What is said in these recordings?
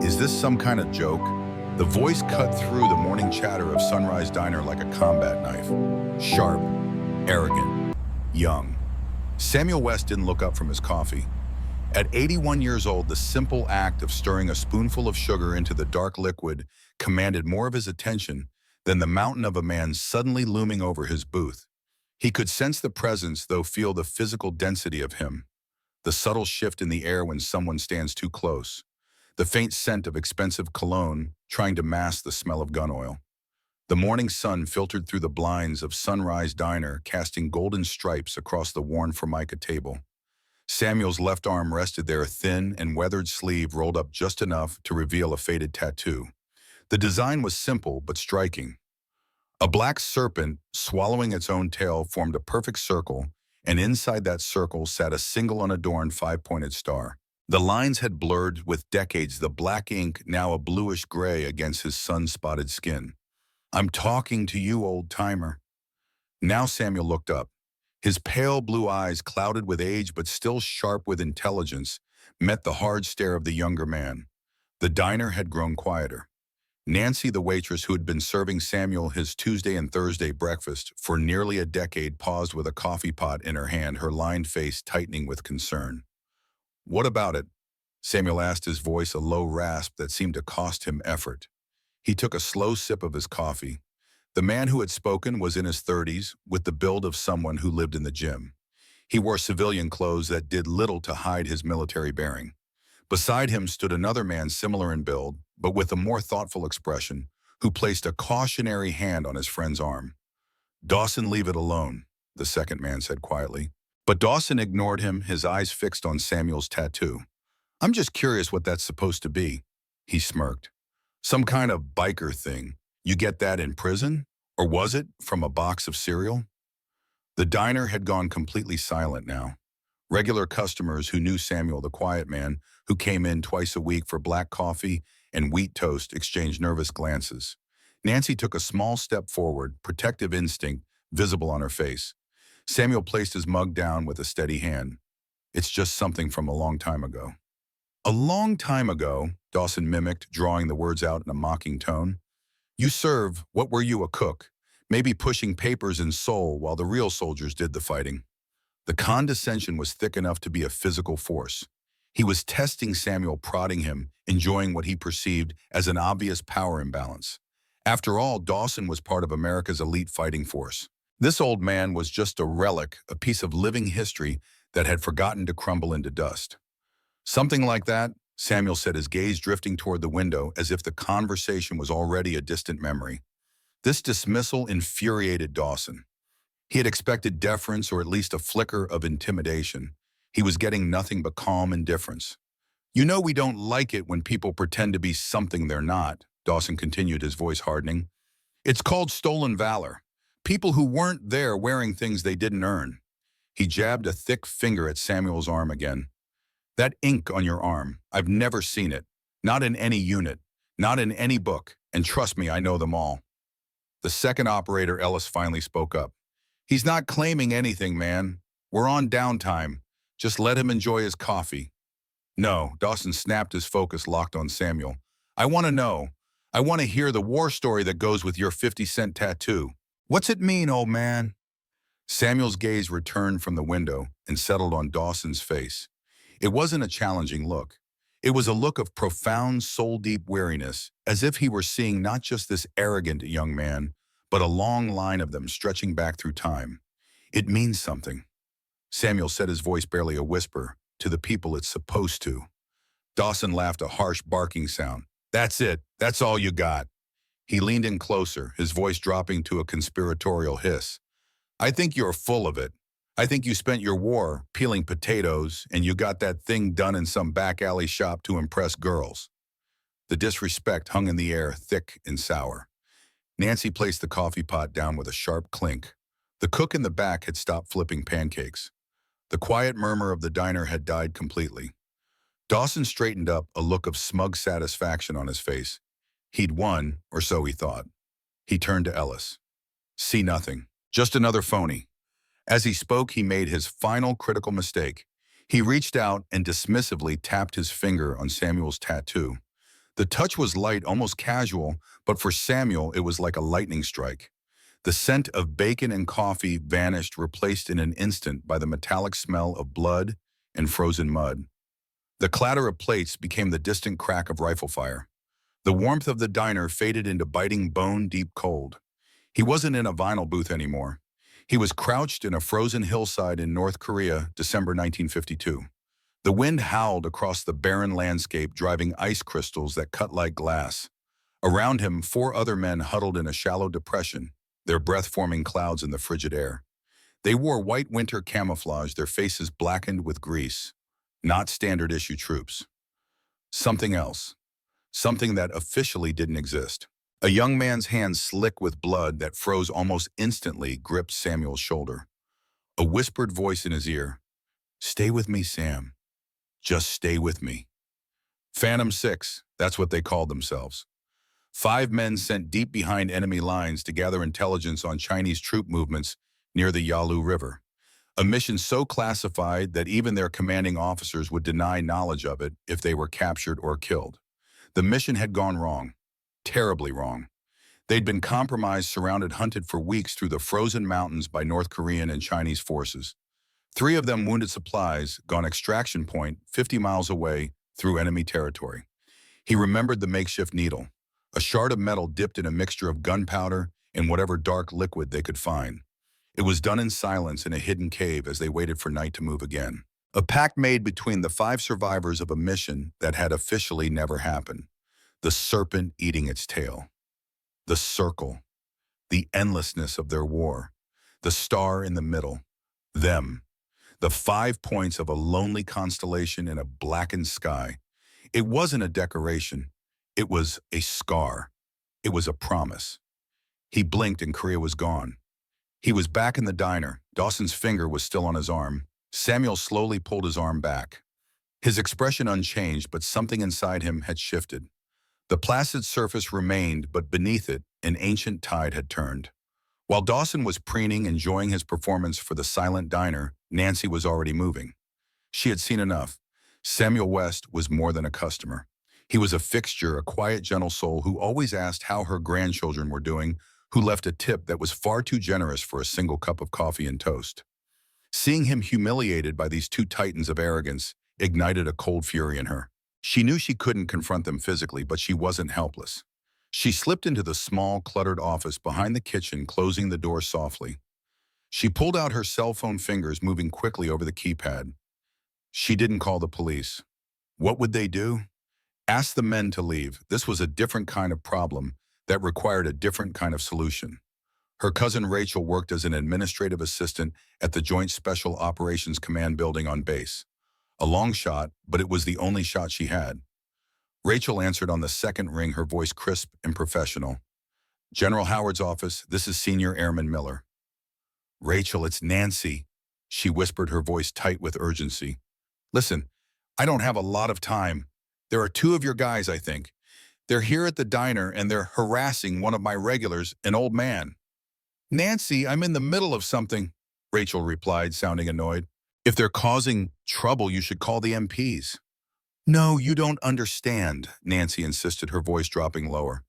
Is this some kind of joke? The voice cut through the morning chatter of Sunrise Diner like a combat knife. Sharp, arrogant, young. Samuel West didn't look up from his coffee. At 81 years old, the simple act of stirring a spoonful of sugar into the dark liquid commanded more of his attention than the mountain of a man suddenly looming over his booth. He could sense the presence, though feel the physical density of him. The subtle shift in the air when someone stands too close. The faint scent of expensive cologne trying to mask the smell of gun oil. The morning sun filtered through the blinds of Sunrise Diner, casting golden stripes across the worn formica table. Samuel's left arm rested there, a thin and weathered sleeve rolled up just enough to reveal a faded tattoo. The design was simple but striking. A black serpent, swallowing its own tail, formed a perfect circle, and inside that circle sat a single unadorned five-pointed star. The lines had blurred with decades, the black ink now a bluish gray against his sun-spotted skin. "I'm talking to you, old-timer." Now Samuel looked up. His pale blue eyes, clouded with age but still sharp with intelligence, met the hard stare of the younger man. The diner had grown quieter. Nancy, the waitress who had been serving Samuel his Tuesday and Thursday breakfast for nearly a decade, paused with a coffee pot in her hand, her lined face tightening with concern. "What about it?" Samuel asked, his voice a low rasp that seemed to cost him effort. He took a slow sip of his coffee. The man who had spoken was in his 30s, with the build of someone who lived in the gym. He wore civilian clothes that did little to hide his military bearing. Beside him stood another man similar in build, but with a more thoughtful expression, who placed a cautionary hand on his friend's arm. "Dawson, leave it alone," the second man said quietly. But Dawson ignored him, his eyes fixed on Samuel's tattoo. "I'm just curious what that's supposed to be," he smirked. "Some kind of biker thing. You get that in prison? Or was it from a box of cereal?" The diner had gone completely silent now. Regular customers who knew Samuel, the quiet man, who came in twice a week for black coffee and wheat toast, exchanged nervous glances. Nancy took a small step forward, protective instinct visible on her face. Samuel placed his mug down with a steady hand. "It's just something from a long time ago." "A long time ago," Dawson mimicked, drawing the words out in a mocking tone. "You serve, what were you, a cook? Maybe pushing papers in Seoul while the real soldiers did the fighting." The condescension was thick enough to be a physical force. He was testing Samuel, prodding him, enjoying what he perceived as an obvious power imbalance. After all, Dawson was part of America's elite fighting force. This old man was just a relic, a piece of living history that had forgotten to crumble into dust. "Something like that," Samuel said, his gaze drifting toward the window as if the conversation was already a distant memory. This dismissal infuriated Dawson. He had expected deference or at least a flicker of intimidation. He was getting nothing but calm indifference. "You know we don't like it when people pretend to be something they're not," Dawson continued, his voice hardening. "It's called stolen valor. People who weren't there wearing things they didn't earn." He jabbed a thick finger at Samuel's arm again. "That ink on your arm, I've never seen it. Not in any unit, not in any book, and trust me, I know them all." The second operator, Ellis, finally spoke up. "He's not claiming anything, man. We're on downtime. Just let him enjoy his coffee." "No," Dawson snapped, his focus locked on Samuel. "I want to know. I want to hear the war story that goes with your 50-cent tattoo. What's it mean, old man?" Samuel's gaze returned from the window and settled on Dawson's face. It wasn't a challenging look. It was a look of profound, soul-deep weariness, as if he were seeing not just this arrogant young man, but a long line of them stretching back through time. "It means something." Samuel said, his voice barely a whisper, "to the people it's supposed to." Dawson laughed, a harsh barking sound. "That's it. That's all you got." He leaned in closer, his voice dropping to a conspiratorial hiss. "I think you're full of it. I think you spent your war peeling potatoes and you got that thing done in some back alley shop to impress girls." The disrespect hung in the air, thick and sour. Nancy placed the coffee pot down with a sharp clink. The cook in the back had stopped flipping pancakes. The quiet murmur of the diner had died completely. Dawson straightened up, a look of smug satisfaction on his face. He'd won, or so he thought. He turned to Ellis. "See nothing. Just another phony." As he spoke, he made his final critical mistake. He reached out and dismissively tapped his finger on Samuel's tattoo. The touch was light, almost casual, but for Samuel, it was like a lightning strike. The scent of bacon and coffee vanished, replaced in an instant by the metallic smell of blood and frozen mud. The clatter of plates became the distant crack of rifle fire. The warmth of the diner faded into biting bone-deep cold. He wasn't in a vinyl booth anymore. He was crouched in a frozen hillside in North Korea, December 1952. The wind howled across the barren landscape, driving ice crystals that cut like glass. Around him, four other men huddled in a shallow depression, their breath forming clouds in the frigid air. They wore white winter camouflage, their faces blackened with grease. Not standard-issue troops. Something else. Something that officially didn't exist. A young man's hand, slick with blood that froze almost instantly, gripped Samuel's shoulder. A whispered voice in his ear. "Stay with me, Sam. Just stay with me." Phantom Six, that's what they called themselves. 5 men sent deep behind enemy lines to gather intelligence on Chinese troop movements near the Yalu River. A mission so classified that even their commanding officers would deny knowledge of it if they were captured or killed. The mission had gone wrong. Terribly wrong. They'd been compromised, surrounded, hunted for weeks through the frozen mountains by North Korean and Chinese forces. 3 of them wounded supplies, gone extraction point 50 miles away through enemy territory. He remembered the makeshift needle, a shard of metal dipped in a mixture of gunpowder and whatever dark liquid they could find. It was done in silence in a hidden cave as they waited for night to move again. A pact made between the 5 survivors of a mission that had officially never happened. The serpent eating its tail. The circle. The endlessness of their war. The star in the middle. Them. The 5 points of a lonely constellation in a blackened sky. It wasn't a decoration. It was a scar. It was a promise. He blinked and Korea was gone. He was back in the diner. Dawson's finger was still on his arm. Samuel slowly pulled his arm back. His expression unchanged, but something inside him had shifted. The placid surface remained, but beneath it, an ancient tide had turned. While Dawson was preening, enjoying his performance for the silent diner, Nancy was already moving. She had seen enough. Samuel West was more than a customer. He was a fixture, a quiet, gentle soul who always asked how her grandchildren were doing, who left a tip that was far too generous for a single cup of coffee and toast. Seeing him humiliated by these 2 titans of arrogance ignited a cold fury in her. She knew she couldn't confront them physically, but she wasn't helpless. She slipped into the small, cluttered office behind the kitchen, closing the door softly. She pulled out her cell phone, fingers moving quickly over the keypad. She didn't call the police. What would they do? Ask the men to leave. This was a different kind of problem that required a different kind of solution. Her cousin Rachel worked as an administrative assistant at the Joint Special Operations Command building on base. A long shot, but it was the only shot she had. Rachel answered on the second ring, her voice crisp and professional. "General Howard's office, this is Senior Airman Miller." "Rachel, it's Nancy," she whispered, her voice tight with urgency. "Listen, I don't have a lot of time. There are 2 of your guys, I think. They're here at the diner and they're harassing one of my regulars, an old man." "Nancy, I'm in the middle of something," Rachel replied, sounding annoyed. "If they're causing trouble, you should call the MPs." "No, you don't understand," Nancy insisted, her voice dropping lower.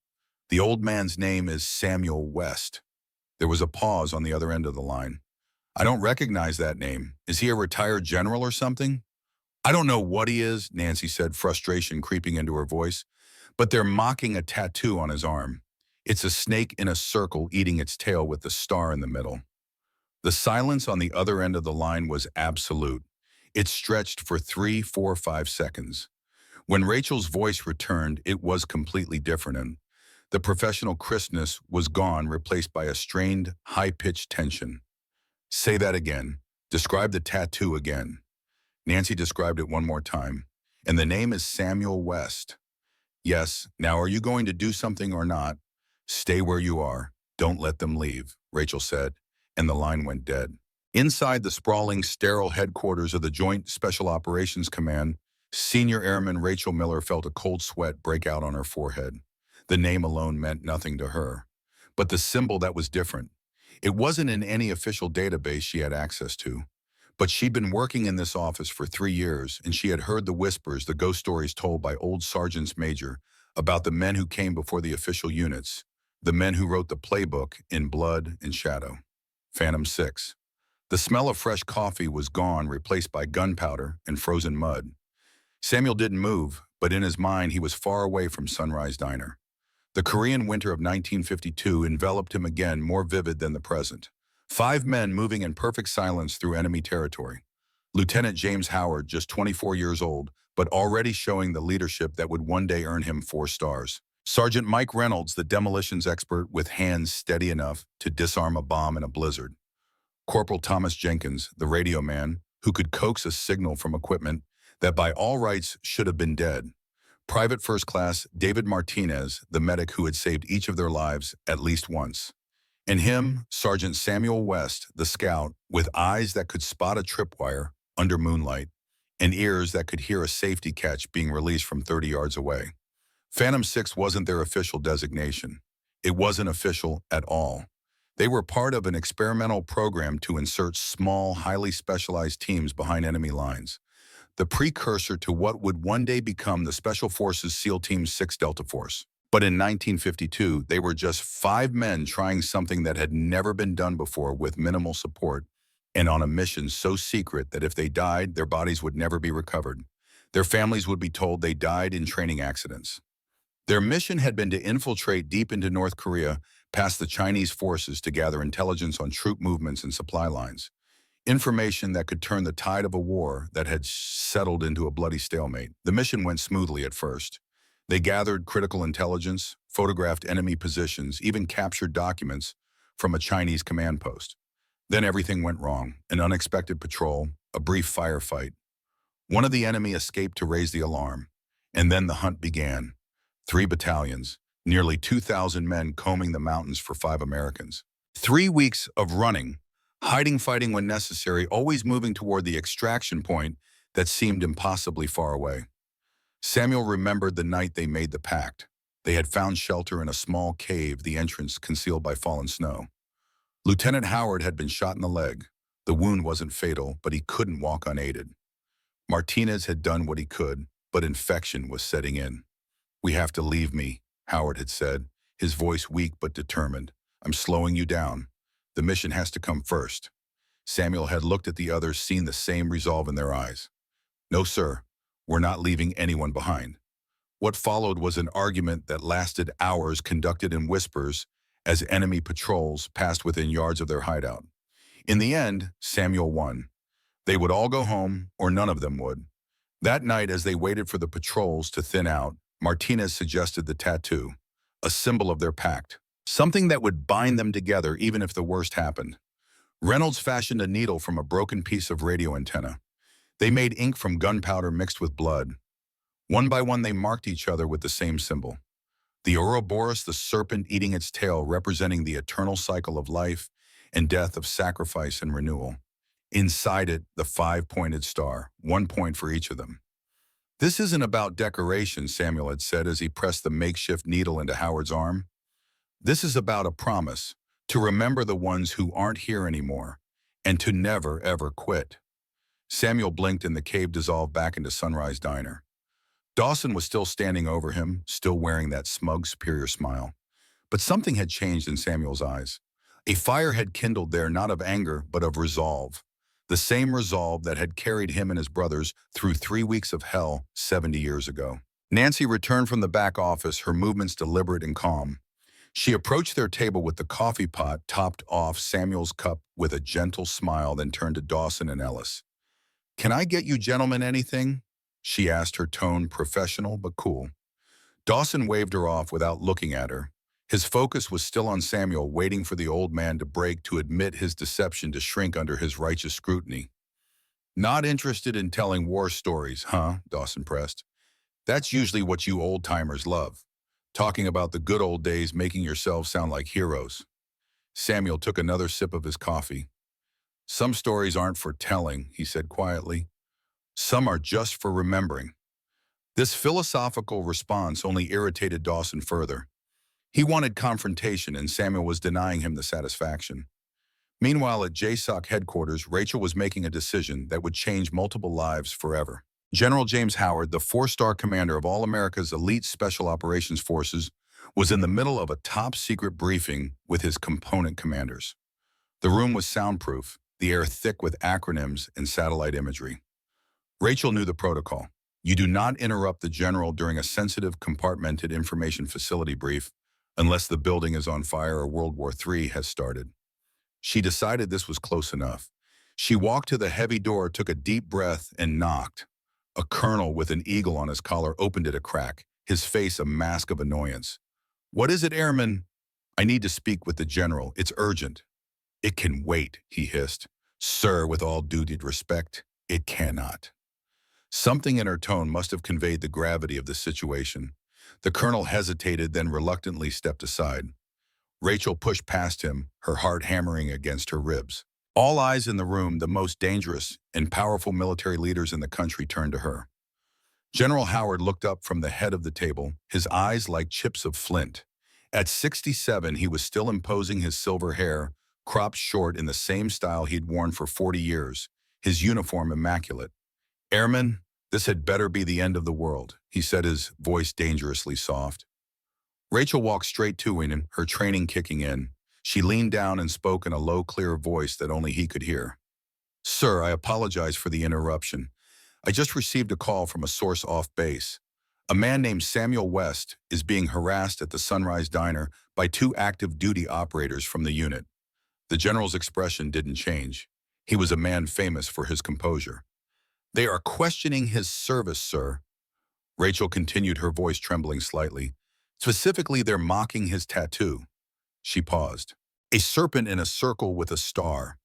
"The old man's name is Samuel West." There was a pause on the other end of the line. "I don't recognize that name. Is he a retired general or something?" "I don't know what he is," Nancy said, frustration creeping into her voice. "But they're mocking a tattoo on his arm. It's a snake in a circle eating its tail with the star in the middle." The silence on the other end of the line was absolute. It stretched for 3, 4, 5 seconds. When Rachel's voice returned, it was completely different, and the professional crispness was gone, replaced by a strained, high-pitched tension. "Say that again. Describe the tattoo again." Nancy described it one more time. "And the name is Samuel West." "Yes. Now are you going to do something or not?" "Stay where you are. Don't let them leave," Rachel said, and the line went dead. Inside the sprawling, sterile headquarters of the Joint Special Operations Command, Senior Airman Rachel Miller felt a cold sweat break out on her forehead. The name alone meant nothing to her. But the symbol, that was different. It wasn't in any official database she had access to. But she'd been working in this office for 3 years, and she had heard the whispers, the ghost stories told by old sergeants major, about the men who came before the official units, the men who wrote the playbook in blood and shadow. Phantom 6. The smell of fresh coffee was gone, replaced by gunpowder and frozen mud. Samuel didn't move, but in his mind he was far away from Sunrise Diner. The Korean winter of 1952 enveloped him again, more vivid than the present. 5 men moving in perfect silence through enemy territory. Lieutenant James Howard, just 24 years old, but already showing the leadership that would one day earn him 4 stars. Sergeant Mike Reynolds, the demolitions expert with hands steady enough to disarm a bomb in a blizzard. Corporal Thomas Jenkins, the radio man, who could coax a signal from equipment that by all rights should have been dead. Private First Class David Martinez, the medic who had saved each of their lives at least once. And him, Sergeant Samuel West, the scout, with eyes that could spot a tripwire under moonlight and ears that could hear a safety catch being released from 30 yards away. Phantom 6 wasn't their official designation. It wasn't official at all. They were part of an experimental program to insert small, highly specialized teams behind enemy lines, the precursor to what would one day become the Special Forces SEAL Team 6 Delta Force. But in 1952, they were just 5 men trying something that had never been done before with minimal support and on a mission so secret that if they died, their bodies would never be recovered. Their families would be told they died in training accidents. Their mission had been to infiltrate deep into North Korea past the Chinese forces to gather intelligence on troop movements and supply lines. Information that could turn the tide of a war that had settled into a bloody stalemate. The mission went smoothly at first. They gathered critical intelligence, photographed enemy positions, even captured documents from a Chinese command post. Then everything went wrong. An unexpected patrol, a brief firefight. One of the enemy escaped to raise the alarm, and then the hunt began. 3 battalions, nearly 2,000 men combing the mountains for 5 Americans. 3 weeks of running, hiding, fighting when necessary, always moving toward the extraction point that seemed impossibly far away. Samuel remembered the night they made the pact. They had found shelter in a small cave, the entrance concealed by fallen snow. Lieutenant Howard had been shot in the leg. The wound wasn't fatal, but he couldn't walk unaided. Martinez had done what he could, but infection was setting in. "We have to leave me," Howard had said, his voice weak but determined. "I'm slowing you down. The mission has to come first." Samuel had looked at the others, seen the same resolve in their eyes. "No, sir, we're not leaving anyone behind." What followed was an argument that lasted hours, conducted in whispers as enemy patrols passed within yards of their hideout. In the end, Samuel won. They would all go home, or none of them would. That night, as they waited for the patrols to thin out, Martinez suggested the tattoo, a symbol of their pact, something that would bind them together even if the worst happened. Reynolds fashioned a needle from a broken piece of radio antenna. They made ink from gunpowder mixed with blood. One by one, they marked each other with the same symbol. The Ouroboros, the serpent eating its tail, representing the eternal cycle of life and death, of sacrifice and renewal. Inside it, the 5-pointed star, 1 point for each of them. "This isn't about decoration," Samuel had said as he pressed the makeshift needle into Howard's arm. "This is about a promise, to remember the ones who aren't here anymore, and to never, ever quit." Samuel blinked and the cave dissolved back into Sunrise Diner. Dawson was still standing over him, still wearing that smug, superior smile. But something had changed in Samuel's eyes. A fire had kindled there, not of anger, but of resolve. The same resolve that had carried him and his brothers through 3 weeks of hell 70 years ago. Nancy returned from the back office, her movements deliberate and calm. She approached their table with the coffee pot, topped off Samuel's cup with a gentle smile, then turned to Dawson and Ellis. "Can I get you gentlemen anything?" she asked, her tone professional but cool. Dawson waved her off without looking at her. His focus was still on Samuel, waiting for the old man to break, to admit his deception, to shrink under his righteous scrutiny. "Not interested in telling war stories, huh?" Dawson pressed. "That's usually what you old-timers love. Talking about the good old days, making yourselves sound like heroes." Samuel took another sip of his coffee. "Some stories aren't for telling," he said quietly. "Some are just for remembering." This philosophical response only irritated Dawson further. He wanted confrontation, and Samuel was denying him the satisfaction. Meanwhile, at JSOC headquarters, Rachel was making a decision that would change multiple lives forever. General James Howard, the four-star commander of all America's elite special operations forces, was in the middle of a top-secret briefing with his component commanders. The room was soundproof, the air thick with acronyms and satellite imagery. Rachel knew the protocol. You do not interrupt the general during a sensitive, compartmented information facility brief unless the building is on fire or World War III has started. She decided this was close enough. She walked to the heavy door, took a deep breath, and knocked. A colonel with an eagle on his collar opened it a crack, his face a mask of annoyance. "What is it, airman?" "I need to speak with the general. It's urgent." "It can wait," he hissed. "Sir, with all due respect, it cannot." Something in her tone must have conveyed the gravity of the situation. The colonel hesitated, then reluctantly stepped aside. Rachel pushed past him, her heart hammering against her ribs. All eyes in the room, the most dangerous and powerful military leaders in the country, turned to her. General Howard looked up from the head of the table, his eyes like chips of flint. At 67, he was still imposing, his silver hair cropped short in the same style he'd worn for 40 years, his uniform immaculate. "Airman, this had better be the end of the world," he said, his voice dangerously soft. Rachel walked straight to him, her training kicking in. She leaned down and spoke in a low, clear voice that only he could hear. "Sir, I apologize for the interruption. I just received a call from a source off base. A man named Samuel West is being harassed at the Sunrise Diner by two active duty operators from the unit." The general's expression didn't change. He was a man famous for his composure. "They are questioning his service, sir." Rachel continued, her voice trembling slightly. "Specifically, they're mocking his tattoo." She paused. A serpent in a circle with a star.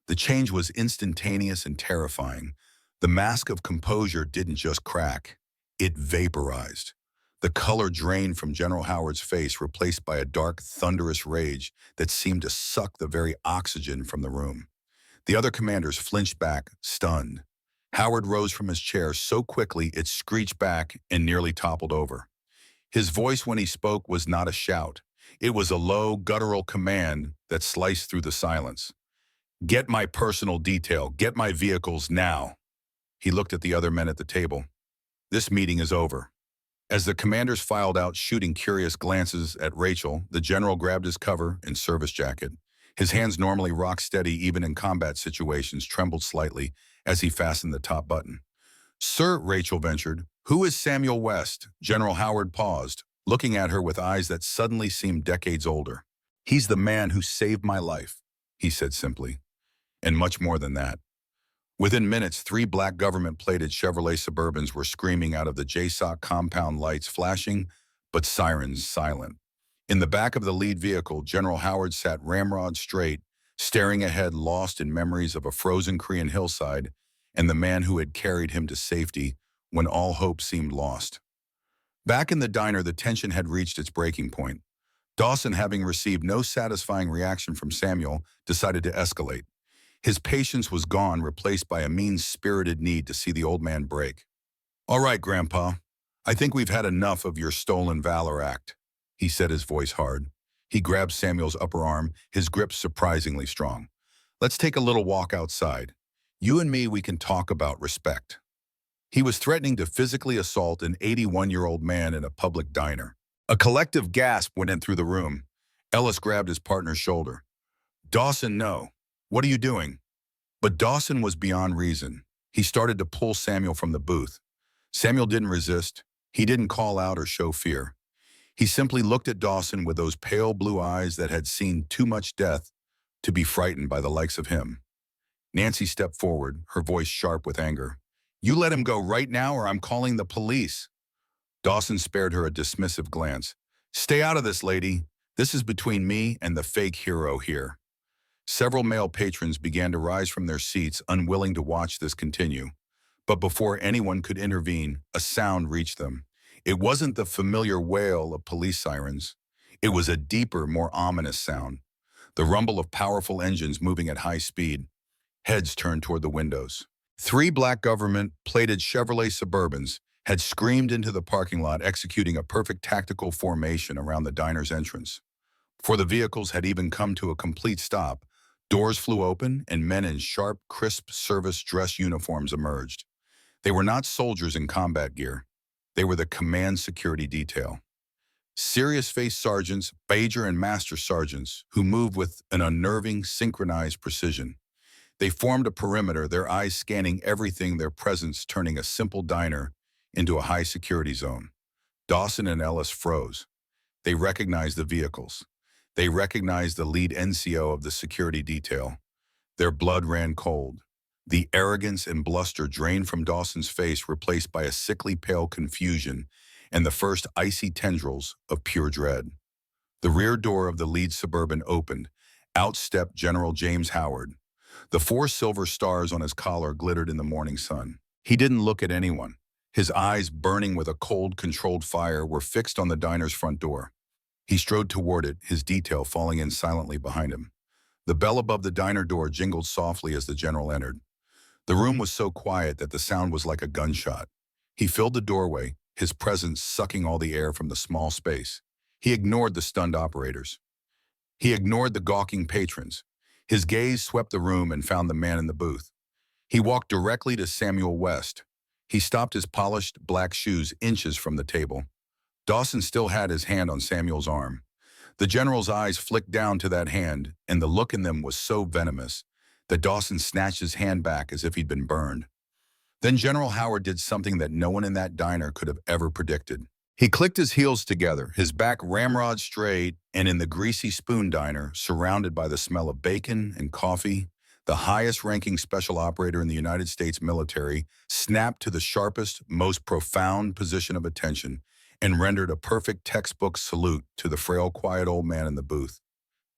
The change was instantaneous and terrifying. The mask of composure didn't just crack. It vaporized. The color drained from General Howard's face, replaced by a dark, thunderous rage that seemed to suck the very oxygen from the room. The other commanders flinched back, stunned. Howard rose from his chair so quickly it screeched back and nearly toppled over. His voice when he spoke was not a shout. It was a low, guttural command that sliced through the silence. "Get my personal detail. Get my vehicles now." He looked at the other men at the table. "This meeting is over." As the commanders filed out, shooting curious glances at Rachel, the general grabbed his cover and service jacket. His hands, normally rock steady even in combat situations, trembled slightly as he fastened the top button. "Sir," Rachel ventured, "who is Samuel West?" General Howard paused, looking at her with eyes that suddenly seemed decades older. "He's the man who saved my life," he said simply, "and much more than that." Within minutes, three black government-plated Chevrolet Suburbans were screaming out of the JSOC compound, lights flashing, but sirens silent. In the back of the lead vehicle, General Howard sat ramrod straight, staring ahead, lost in memories of a frozen Korean hillside and the man who had carried him to safety when all hope seemed lost. Back in the diner, the tension had reached its breaking point. Dawson, having received no satisfying reaction from Samuel, decided to escalate. His patience was gone, replaced by a mean-spirited need to see the old man break. "All right, Grandpa, I think we've had enough of your stolen valor act," he said, his voice hard. He grabbed Samuel's upper arm, his grip surprisingly strong. "Let's take a little walk outside. You and me, we can talk about respect." He was threatening to physically assault an 81-year-old man in a public diner. A collective gasp went in through the room. Ellis grabbed his partner's shoulder. "Dawson, no. What are you doing?" But Dawson was beyond reason. He started to pull Samuel from the booth. Samuel didn't resist. He didn't call out or show fear. He simply looked at Dawson with those pale blue eyes that had seen too much death to be frightened by the likes of him. Nancy stepped forward, her voice sharp with anger. "You let him go right now or I'm calling the police." Dawson spared her a dismissive glance. "Stay out of this, lady. This is between me and the fake hero here." Several male patrons began to rise from their seats, unwilling to watch this continue. But before anyone could intervene, a sound reached them. It wasn't the familiar wail of police sirens. It was a deeper, more ominous sound. The rumble of powerful engines moving at high speed. Heads turned toward the windows. Three black government-plated Chevrolet Suburbans had screamed into the parking lot, executing a perfect tactical formation around the diner's entrance. Before the vehicles had even come to a complete stop, doors flew open and men in sharp, crisp service dress uniforms emerged. They were not soldiers in combat gear. They were the command security detail. Serious-faced sergeants, major and master sergeants, who moved with an unnerving, synchronized precision. They formed a perimeter, their eyes scanning everything, their presence turning a simple diner into a high-security zone. Dawson and Ellis froze. They recognized the vehicles. They recognized the lead NCO of the security detail. Their blood ran cold. The arrogance and bluster drained from Dawson's face, replaced by a sickly pale confusion and the first icy tendrils of pure dread. The rear door of the lead Suburban opened. Out stepped General James Howard. The 4 silver stars on his collar glittered in the morning sun. He didn't look at anyone. His eyes, burning with a cold, controlled fire, were fixed on the diner's front door. He strode toward it, his detail falling in silently behind him. The bell above the diner door jingled softly as the general entered. The room was so quiet that the sound was like a gunshot. He filled the doorway, his presence sucking all the air from the small space. He ignored the stunned operators. He ignored the gawking patrons. His gaze swept the room and found the man in the booth. He walked directly to Samuel West. He stopped his polished black shoes inches from the table. Dawson still had his hand on Samuel's arm. The general's eyes flicked down to that hand, and the look in them was so venomous that Dawson snatched his hand back as if he'd been burned. Then General Howard did something that no one in that diner could have ever predicted. He clicked his heels together, his back ramrod straight, and in the greasy spoon diner, surrounded by the smell of bacon and coffee, the highest-ranking special operator in the United States military snapped to the sharpest, most profound position of attention and rendered a perfect textbook salute to the frail, quiet old man in the booth.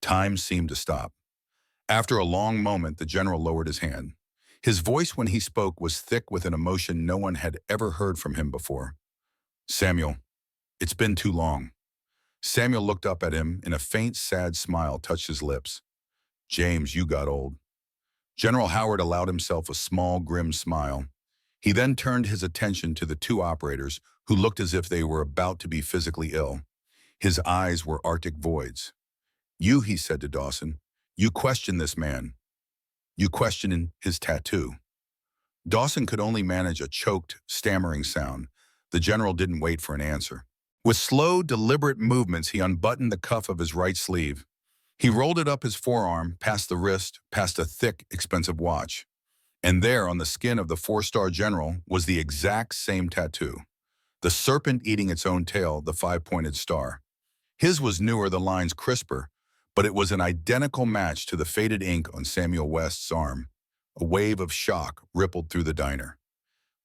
Time seemed to stop. After a long moment, the general lowered his hand. His voice when he spoke was thick with an emotion no one had ever heard from him before. "Samuel, it's been too long." Samuel looked up at him, and a faint, sad smile touched his lips. "James, you got old." General Howard allowed himself a small, grim smile. He then turned his attention to the 2 operators who looked as if they were about to be physically ill. His eyes were Arctic voids. "You," he said to Dawson, "you question this man. You question his tattoo." Dawson could only manage a choked, stammering sound. The general didn't wait for an answer. With slow, deliberate movements, he unbuttoned the cuff of his right sleeve. He rolled it up his forearm, past the wrist, past a thick, expensive watch. And there, on the skin of the 4-star general, was the exact same tattoo. The serpent eating its own tail, the 5-pointed star. His was newer, the lines crisper, but it was an identical match to the faded ink on Samuel West's arm. A wave of shock rippled through the diner.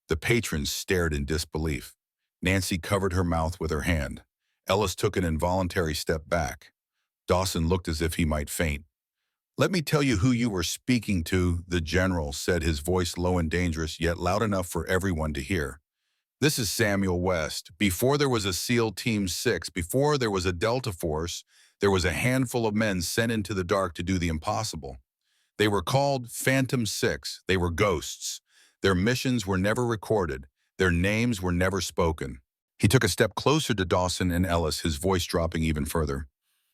The patrons stared in disbelief. Nancy covered her mouth with her hand. Ellis took an involuntary step back. Dawson looked as if he might faint. "Let me tell you who you were speaking to," the general said, his voice low and dangerous, yet loud enough for everyone to hear. "This is Samuel West. Before there was a SEAL Team 6, before there was a Delta Force, there was a handful of men sent into the dark to do the impossible. They were called Phantom 6. They were ghosts. Their missions were never recorded. Their names were never spoken." He took a step closer to Dawson and Ellis, his voice dropping even further.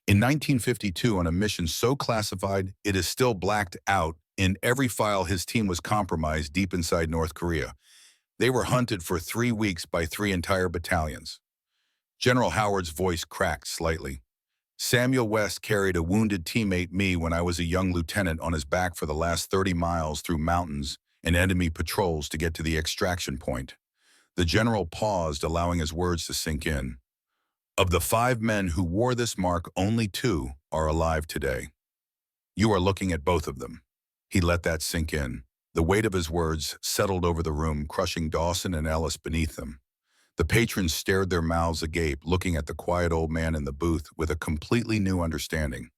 "In 1952, on a mission so classified it is still blacked out in every file, his team was compromised deep inside North Korea. They were hunted for 3 weeks by 3 entire battalions." General Howard's voice cracked slightly. "Samuel West carried a wounded teammate, me, when I was a young lieutenant, on his back for the last 30 miles through mountains and enemy patrols to get to the extraction point." The general paused, allowing his words to sink in. "Of the 5 men who wore this mark, only 2 are alive today. You are looking at both of them." He let that sink in. The weight of his words settled over the room, crushing Dawson and Ellis beneath them. The patrons stared, their mouths agape, looking at the quiet old man in the booth with a completely new understanding.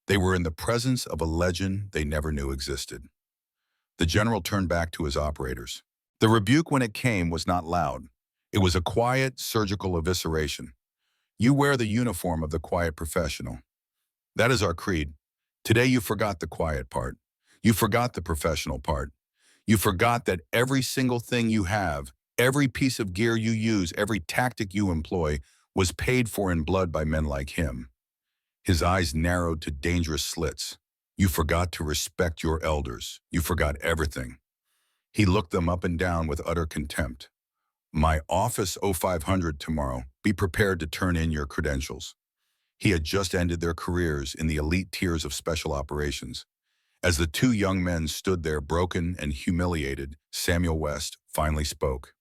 They were in the presence of a legend they never knew existed. The general turned back to his operators. The rebuke, when it came, was not loud. It was a quiet, surgical evisceration. "You wear the uniform of the quiet professional. That is our creed. Today you forgot the quiet part. You forgot the professional part. You forgot that every single thing you have, every piece of gear you use, every tactic you employ, was paid for in blood by men like him." His eyes narrowed to dangerous slits. "You forgot to respect your elders. You forgot everything." He looked them up and down with utter contempt. My office 0500 tomorrow. Be prepared to turn in your credentials. He had just ended their careers in the elite tiers of special operations. As the two young men stood there broken and humiliated, Samuel West finally spoke.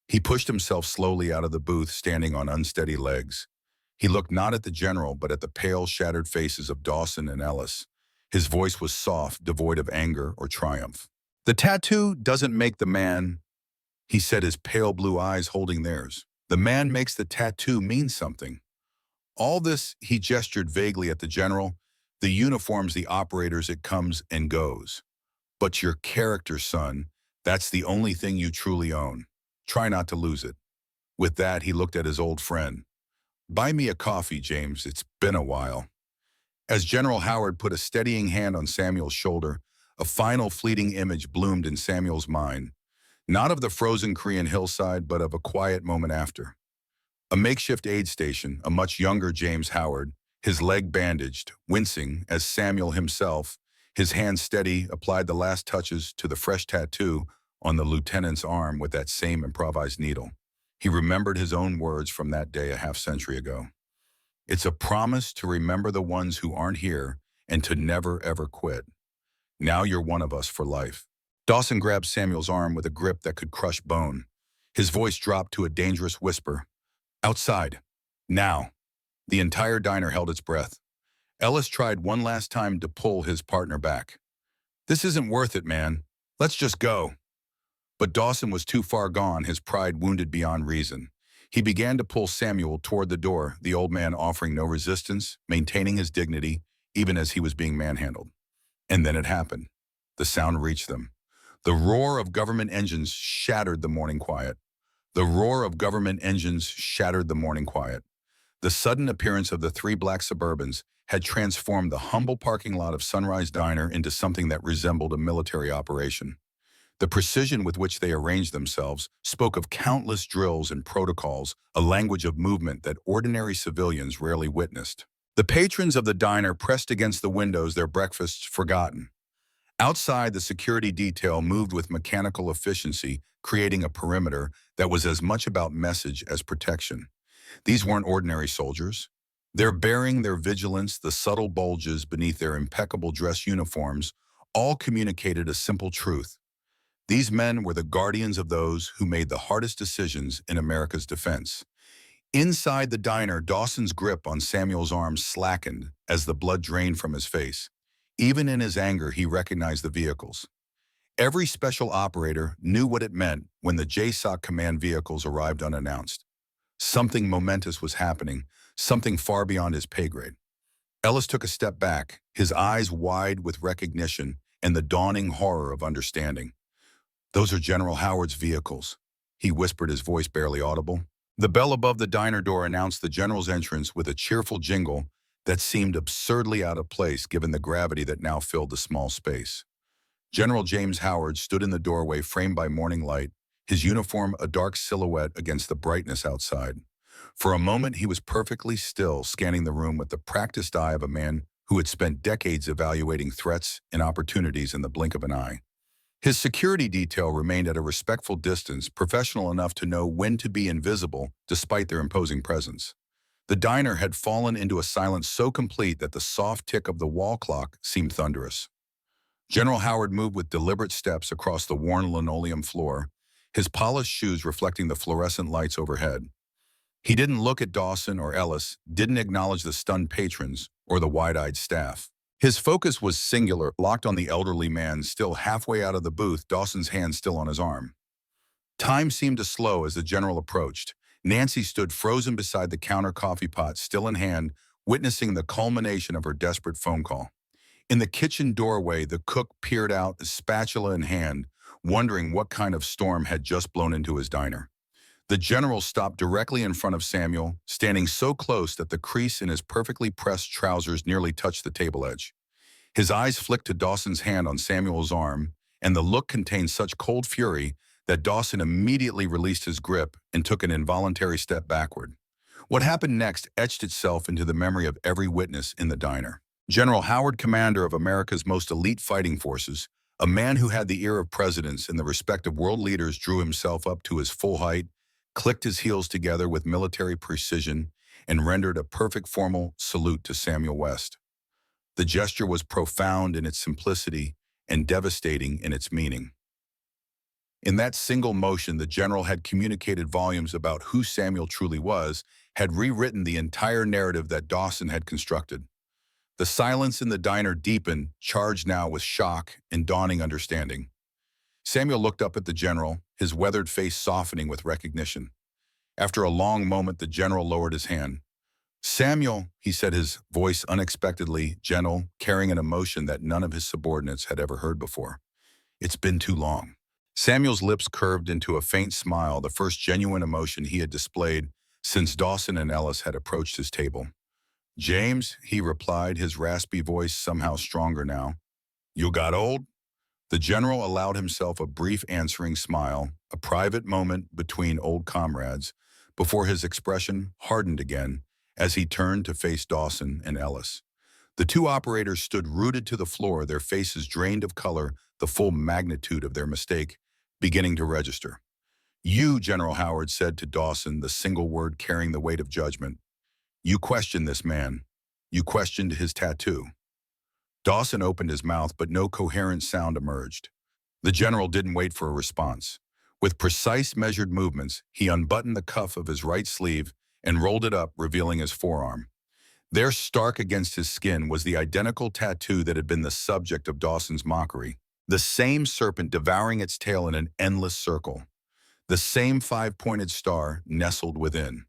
He pushed himself slowly out of the booth, standing on unsteady legs. He looked not at the general, but at the pale, shattered faces of Dawson and Ellis. His voice was soft, devoid of anger or triumph. The tattoo doesn't make the man, he said, his pale blue eyes holding theirs. The man makes the tattoo mean something. All this, he gestured vaguely at the general, the uniforms, the operators, it comes and goes. But your character, son, that's the only thing you truly own. Try not to lose it. With that, he looked at his old friend. Buy me a coffee, James. It's been a while. As General Howard put a steadying hand on Samuel's shoulder, a final fleeting image bloomed in Samuel's mind, not of the frozen Korean hillside, but of a quiet moment after. A makeshift aid station, a much younger James Howard, his leg bandaged, wincing as Samuel himself, his hand steady, applied the last touches to the fresh tattoo on the lieutenant's arm with that same improvised needle. He remembered his own words from that day a half-century ago. It's a promise to remember the ones who aren't here and to never, ever quit. Now you're one of us for life. Dawson grabbed Samuel's arm with a grip that could crush bone. His voice dropped to a dangerous whisper. Outside. Now. The entire diner held its breath. Ellis tried one last time to pull his partner back. This isn't worth it, man. Let's just go. But Dawson was too far gone, his pride wounded beyond reason. He began to pull Samuel toward the door, the old man offering no resistance, maintaining his dignity, even as he was being manhandled. And then it happened. The sound reached them. The roar of government engines shattered the morning quiet. The roar of government engines shattered the morning quiet. The sudden appearance of the three black Suburbans had transformed the humble parking lot of Sunrise Diner into something that resembled a military operation. The precision with which they arranged themselves spoke of countless drills and protocols, a language of movement that ordinary civilians rarely witnessed. The patrons of the diner pressed against the windows, their breakfasts forgotten. Outside, the security detail moved with mechanical efficiency, creating a perimeter that was as much about message as protection. These weren't ordinary soldiers. Their bearing, their vigilance, the subtle bulges beneath their impeccable dress uniforms, all communicated a simple truth. These men were the guardians of those who made the hardest decisions in America's defense. Inside the diner, Dawson's grip on Samuel's arm slackened as the blood drained from his face. Even in his anger, he recognized the vehicles. Every special operator knew what it meant when the JSOC command vehicles arrived unannounced. Something momentous was happening, something far beyond his pay grade. Ellis took a step back, his eyes wide with recognition and the dawning horror of understanding. Those are General Howard's vehicles, he whispered, his voice barely audible. The bell above the diner door announced the general's entrance with a cheerful jingle that seemed absurdly out of place given the gravity that now filled the small space. General James Howard stood in the doorway, framed by morning light, his uniform a dark silhouette against the brightness outside. For a moment, he was perfectly still, scanning the room with the practiced eye of a man who had spent decades evaluating threats and opportunities in the blink of an eye. His security detail remained at a respectful distance, professional enough to know when to be invisible despite their imposing presence. The diner had fallen into a silence so complete that the soft tick of the wall clock seemed thunderous. General Howard moved with deliberate steps across the worn linoleum floor, his polished shoes reflecting the fluorescent lights overhead. He didn't look at Dawson or Ellis, didn't acknowledge the stunned patrons or the wide-eyed staff. His focus was singular, locked on the elderly man still halfway out of the booth, Dawson's hand still on his arm. Time seemed to slow as the general approached. Nancy stood frozen beside the counter, coffee pot still in hand, witnessing the culmination of her desperate phone call. In the kitchen doorway, the cook peered out, spatula in hand, wondering what kind of storm had just blown into his diner. The general stopped directly in front of Samuel, standing so close that the crease in his perfectly pressed trousers nearly touched the table edge. His eyes flicked to Dawson's hand on Samuel's arm, and the look contained such cold fury that Dawson immediately released his grip and took an involuntary step backward. What happened next etched itself into the memory of every witness in the diner. General Howard, commander of America's most elite fighting forces, A man who had the ear of presidents and the respect of world leaders drew himself up to his full height, clicked his heels together with military precision, and rendered a perfect formal salute to Samuel West. The gesture was profound in its simplicity and devastating in its meaning. In that single motion, the general had communicated volumes about who Samuel truly was, had rewritten the entire narrative that Dawson had constructed. The silence in the diner deepened, charged now with shock and dawning understanding. Samuel looked up at the general, his weathered face softening with recognition. After a long moment, the general lowered his hand. "Samuel," he said, his voice unexpectedly gentle, carrying an emotion that none of his subordinates had ever heard before. "It's been too long." Samuel's lips curved into a faint smile, the first genuine emotion he had displayed since Dawson and Ellis had approached his table. "James," he replied, his raspy voice somehow stronger now. "You got old?" The general allowed himself a brief answering smile, a private moment between old comrades, before his expression hardened again as he turned to face Dawson and Ellis. The two operators stood rooted to the floor, their faces drained of color, the full magnitude of their mistake beginning to register. "You," General Howard said to Dawson, the single word carrying the weight of judgment. "You questioned this man. You questioned his tattoo." Dawson opened his mouth, but no coherent sound emerged. The general didn't wait for a response. With precise, measured movements, he unbuttoned the cuff of his right sleeve and rolled it up, revealing his forearm. There, stark against his skin, was the identical tattoo that had been the subject of Dawson's mockery. The same serpent devouring its tail in an endless circle. The same five-pointed star nestled within.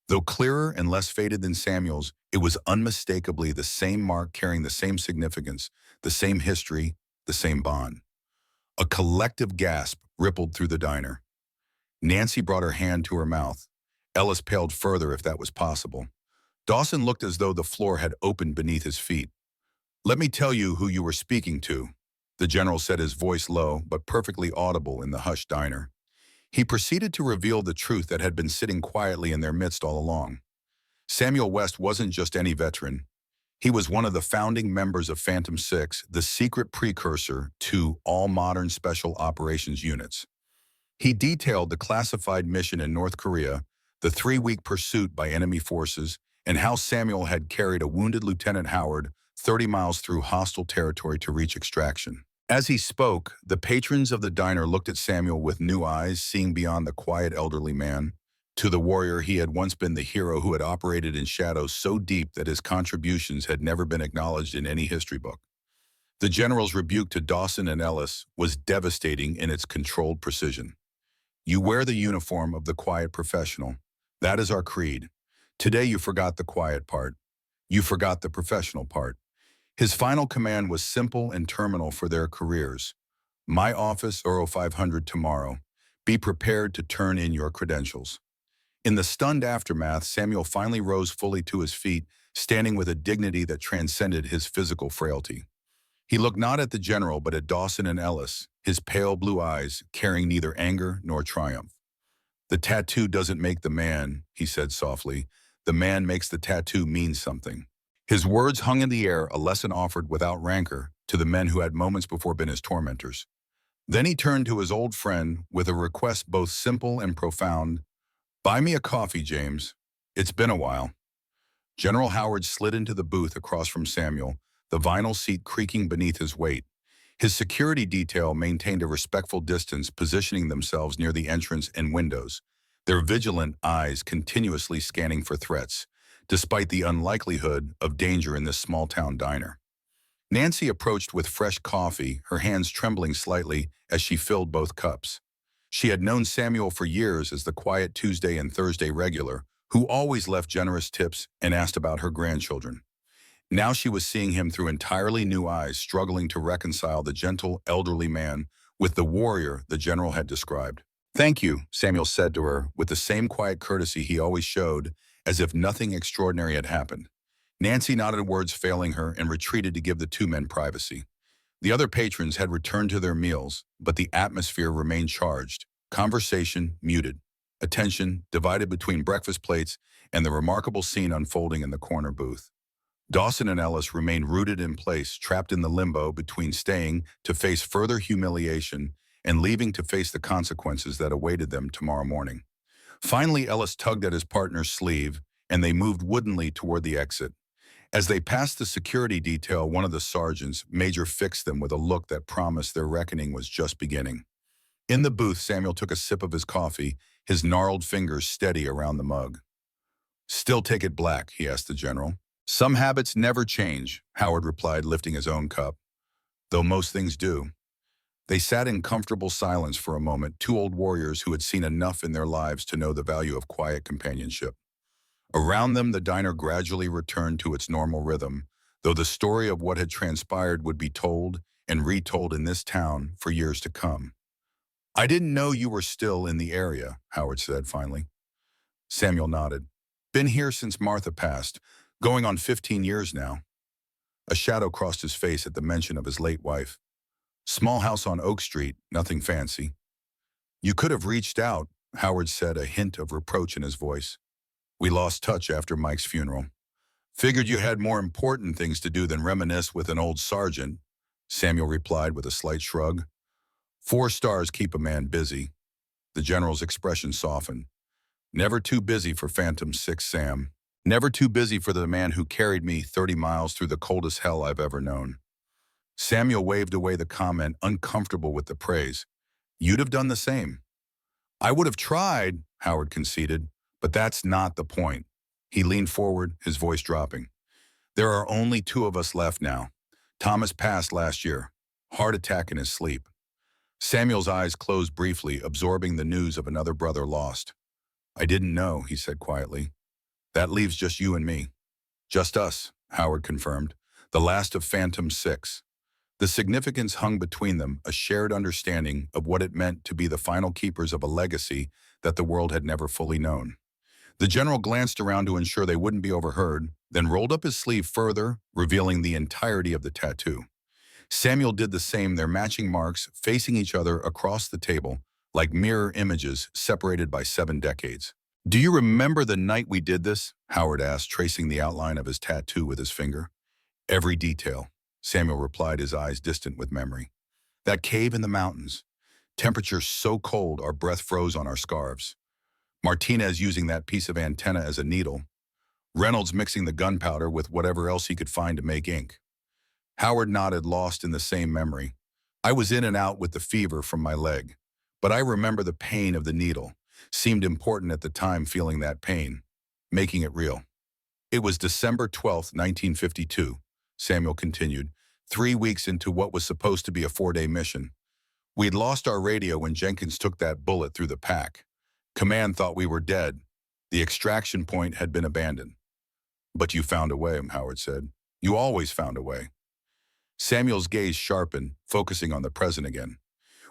Though clearer and less faded than Samuel's, it was unmistakably the same mark carrying the same significance, the same history, the same bond. A collective gasp rippled through the diner. Nancy brought her hand to her mouth. Ellis paled further, if that was possible. Dawson looked as though the floor had opened beneath his feet. "Let me tell you who you were speaking to," the general said, his voice low but perfectly audible in the hushed diner. He proceeded to reveal the truth that had been sitting quietly in their midst all along. Samuel West wasn't just any veteran. He was one of the founding members of Phantom 6, the secret precursor to all modern special operations units. He detailed the classified mission in North Korea, the 3-week pursuit by enemy forces, and how Samuel had carried a wounded Lieutenant Howard 30 miles through hostile territory to reach extraction. As he spoke, the patrons of the diner looked at Samuel with new eyes, seeing beyond the quiet elderly man. To the warrior, he had once been the hero who had operated in shadows so deep that his contributions had never been acknowledged in any history book. The general's rebuke to Dawson and Ellis was devastating in its controlled precision. "You wear the uniform of the quiet professional. That is our creed. Today you forgot the quiet part. You forgot the professional part." His final command was simple and terminal for their careers. "My office, Euro 500 tomorrow. Be prepared to turn in your credentials." In the stunned aftermath, Samuel finally rose fully to his feet, standing with a dignity that transcended his physical frailty. He looked not at the general, but at Dawson and Ellis, his pale blue eyes carrying neither anger nor triumph. "The tattoo doesn't make the man," he said softly. "The man makes the tattoo mean something." His words hung in the air, a lesson offered without rancor to the men who had moments before been his tormentors. Then he turned to his old friend with a request both simple and profound. "Buy me a coffee, James. It's been a while." General Howard slid into the booth across from Samuel, the vinyl seat creaking beneath his weight. His security detail maintained a respectful distance, positioning themselves near the entrance and windows, their vigilant eyes continuously scanning for threats, despite the unlikelihood of danger in this small-town diner. Nancy approached with fresh coffee, her hands trembling slightly as she filled both cups. She had known Samuel for years as the quiet Tuesday and Thursday regular, who always left generous tips and asked about her grandchildren. Now she was seeing him through entirely new eyes, struggling to reconcile the gentle, elderly man with the warrior the general had described. "Thank you," Samuel said to her, with the same quiet courtesy he always showed, as if nothing extraordinary had happened. Nancy nodded, words failing her, and retreated to give the two men privacy. The other patrons had returned to their meals, but the atmosphere remained charged, conversation muted, attention divided between breakfast plates and the remarkable scene unfolding in the corner booth. Dawson and Ellis remained rooted in place, trapped in the limbo between staying to face further humiliation and leaving to face the consequences that awaited them tomorrow morning. Finally, Ellis tugged at his partner's sleeve, and they moved woodenly toward the exit. As they passed the security detail, one of the sergeants, Major, fixed them with a look that promised their reckoning was just beginning. In the booth, Samuel took a sip of his coffee, his gnarled fingers steady around the mug. "Still take it black?" he asked the general. "Some habits never change," Howard replied, lifting his own cup. "Though most things do." They sat in comfortable silence for a moment, two old warriors who had seen enough in their lives to know the value of quiet companionship. Around them, the diner gradually returned to its normal rhythm, though the story of what had transpired would be told and retold in this town for years to come. "I didn't know you were still in the area," Howard said finally. Samuel nodded. "Been here since Martha passed, going on 15 years now." A shadow crossed his face at the mention of his late wife. "Small house on Oak Street, nothing fancy." "You could have reached out," Howard said, a hint of reproach in his voice. "We lost touch after Mike's funeral. Figured you had more important things to do than reminisce with an old sergeant," Samuel replied with a slight shrug. "4 stars keep a man busy." The general's expression softened. "Never too busy for Phantom 6, Sam. Never too busy for the man who carried me 30 miles through the coldest hell I've ever known." Samuel waved away the comment, uncomfortable with the praise. "You'd have done the same." "I would have tried," Howard conceded, "but that's not the point." He leaned forward, his voice dropping. "There are only 2 of us left now. Thomas passed last year. Heart attack in his sleep." Samuel's eyes closed briefly, absorbing the news of another brother lost. "I didn't know," he said quietly. "That leaves just you and me." "Just us," Howard confirmed. "The last of Phantom 6. The significance hung between them, a shared understanding of what it meant to be the final keepers of a legacy that the world had never fully known. The general glanced around to ensure they wouldn't be overheard, then rolled up his sleeve further, revealing the entirety of the tattoo. Samuel did the same, their matching marks facing each other across the table, like mirror images separated by 7 decades. "Do you remember the night we did this?" Howard asked, tracing the outline of his tattoo with his finger. "Every detail," Samuel replied, his eyes distant with memory. "That cave in the mountains. Temperature so cold our breath froze on our scarves. Martinez using that piece of antenna as a needle. Reynolds mixing the gunpowder with whatever else he could find to make ink." Howard nodded, lost in the same memory. "I was in and out with the fever from my leg, but I remember the pain of the needle. Seemed important at the time, feeling that pain, making it real." "It was December 12th, 1952, Samuel continued, 3 weeks into what was supposed to be a 4-day mission. We'd lost our radio when Jenkins took that bullet through the pack. Command thought we were dead. The extraction point had been abandoned." "But you found a way," Howard said. "You always found a way." Samuel's gaze sharpened, focusing on the present again.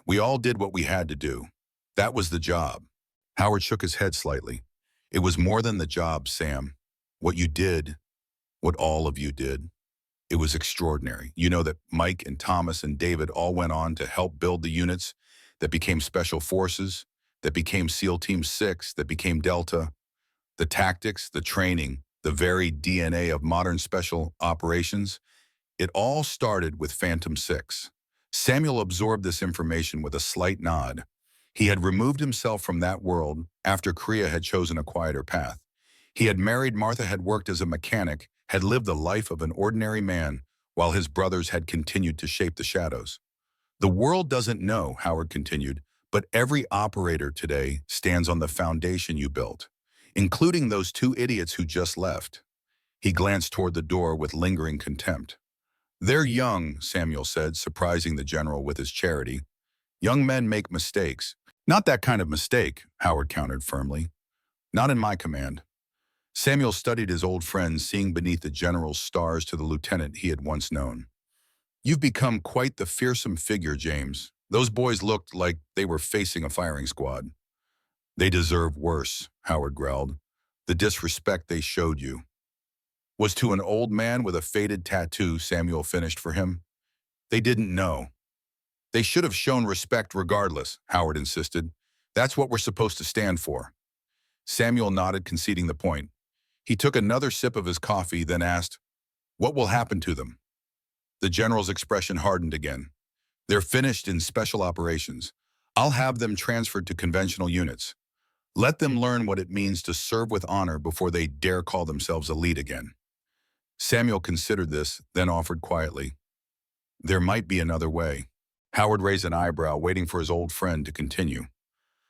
"We all did what we had to do. That was the job." Howard shook his head slightly. "It was more than the job, Sam. What you did, what all of you did, it was extraordinary. You know that Mike and Thomas and David all went on to help build the units that became Special Forces, that became SEAL Team 6, that became Delta. The tactics, the training, the very DNA of modern special operations, it all started with Phantom 6. Samuel absorbed this information with a slight nod. He had removed himself from that world after Korea had chosen a quieter path. He had married Martha, had worked as a mechanic, had lived the life of an ordinary man, while his brothers had continued to shape the shadows. "The world doesn't know," Howard continued, "but every operator today stands on the foundation you built, including those 2 idiots who just left." He glanced toward the door with lingering contempt. "They're young," Samuel said, surprising the general with his charity. "Young men make mistakes." "Not that kind of mistake," Howard countered firmly. "Not in my command." Samuel studied his old friend, seeing beneath the general's stars to the lieutenant he had once known. "You've become quite the fearsome figure, James. Those boys looked like they were facing a firing squad." "They deserve worse," Howard growled. "The disrespect they showed you." "Was to an old man with a faded tattoo," Samuel finished for him. "They didn't know." "They should have shown respect regardless," Howard insisted. "That's what we're supposed to stand for." Samuel nodded, conceding the point. He took another sip of his coffee, then asked, What will happen to them? The general's expression hardened again. They're finished in special operations. I'll have them transferred to conventional units. Let them learn what it means to serve with honor before they dare call themselves elite again. Samuel considered this, then offered quietly, there might be another way. Howard raised an eyebrow, waiting for his old friend to continue.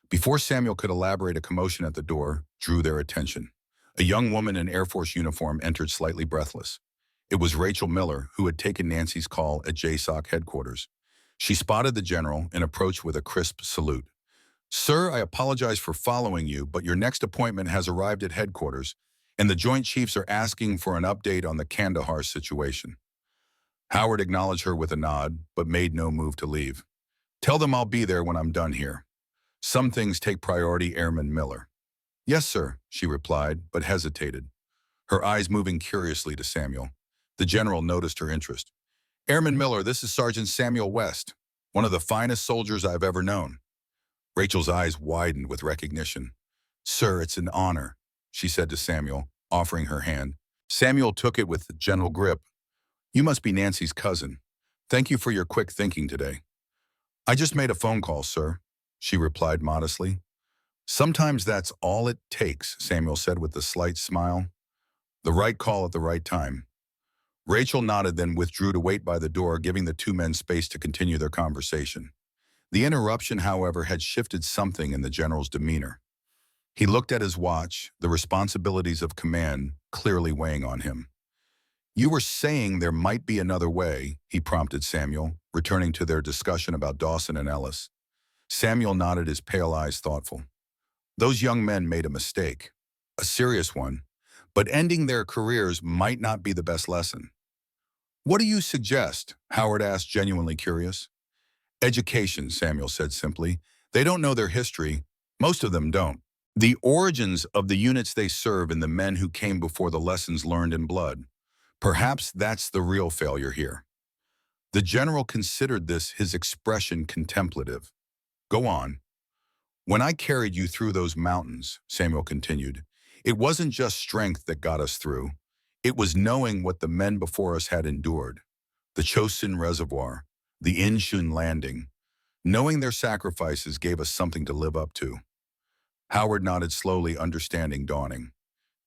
Before Samuel could elaborate, a commotion at the door drew their attention. A young woman in Air Force uniform entered, slightly breathless. It was Rachel Miller, who had taken Nancy's call at JSOC headquarters. She spotted the general and approached with a crisp salute. Sir, I apologize for following you, but your next appointment has arrived at headquarters, and the Joint Chiefs are asking for an update on the Kandahar situation. Howard acknowledged her with a nod, but made no move to leave. Tell them I'll be there when I'm done here. Some things take priority, Airman Miller. Yes, sir, she replied, but hesitated, her eyes moving curiously to Samuel. The general noticed her interest. Airman Miller, this is Sergeant Samuel West, one of the finest soldiers I've ever known. Rachel's eyes widened with recognition. Sir, it's an honor, she said to Samuel, offering her hand. Samuel took it with a gentle grip. You must be Nancy's cousin. Thank you for your quick thinking today. I just made a phone call, sir, she replied modestly. Sometimes that's all it takes, Samuel said with a slight smile. The right call at the right time. Rachel nodded, then withdrew to wait by the door, giving the two men space to continue their conversation. The interruption, however, had shifted something in the general's demeanor. He looked at his watch, the responsibilities of command clearly weighing on him. You were saying there might be another way, he prompted Samuel, returning to their discussion about Dawson and Ellis. Samuel nodded, his pale eyes thoughtful. Those young men made a mistake, a serious one, but ending their careers might not be the best lesson. What do you suggest? Howard asked, genuinely curious. Education, Samuel said simply. They don't know their history. Most of them don't. The origins of the units they serve and the men who came before, the lessons learned in blood. Perhaps that's the real failure here. The general considered this, his expression contemplative. Go on. When I carried you through those mountains, Samuel continued, it wasn't just strength that got us through. It was knowing what the men before us had endured. The Chosin Reservoir, the Inchun landing. Knowing their sacrifices gave us something to live up to. Howard nodded slowly, understanding dawning.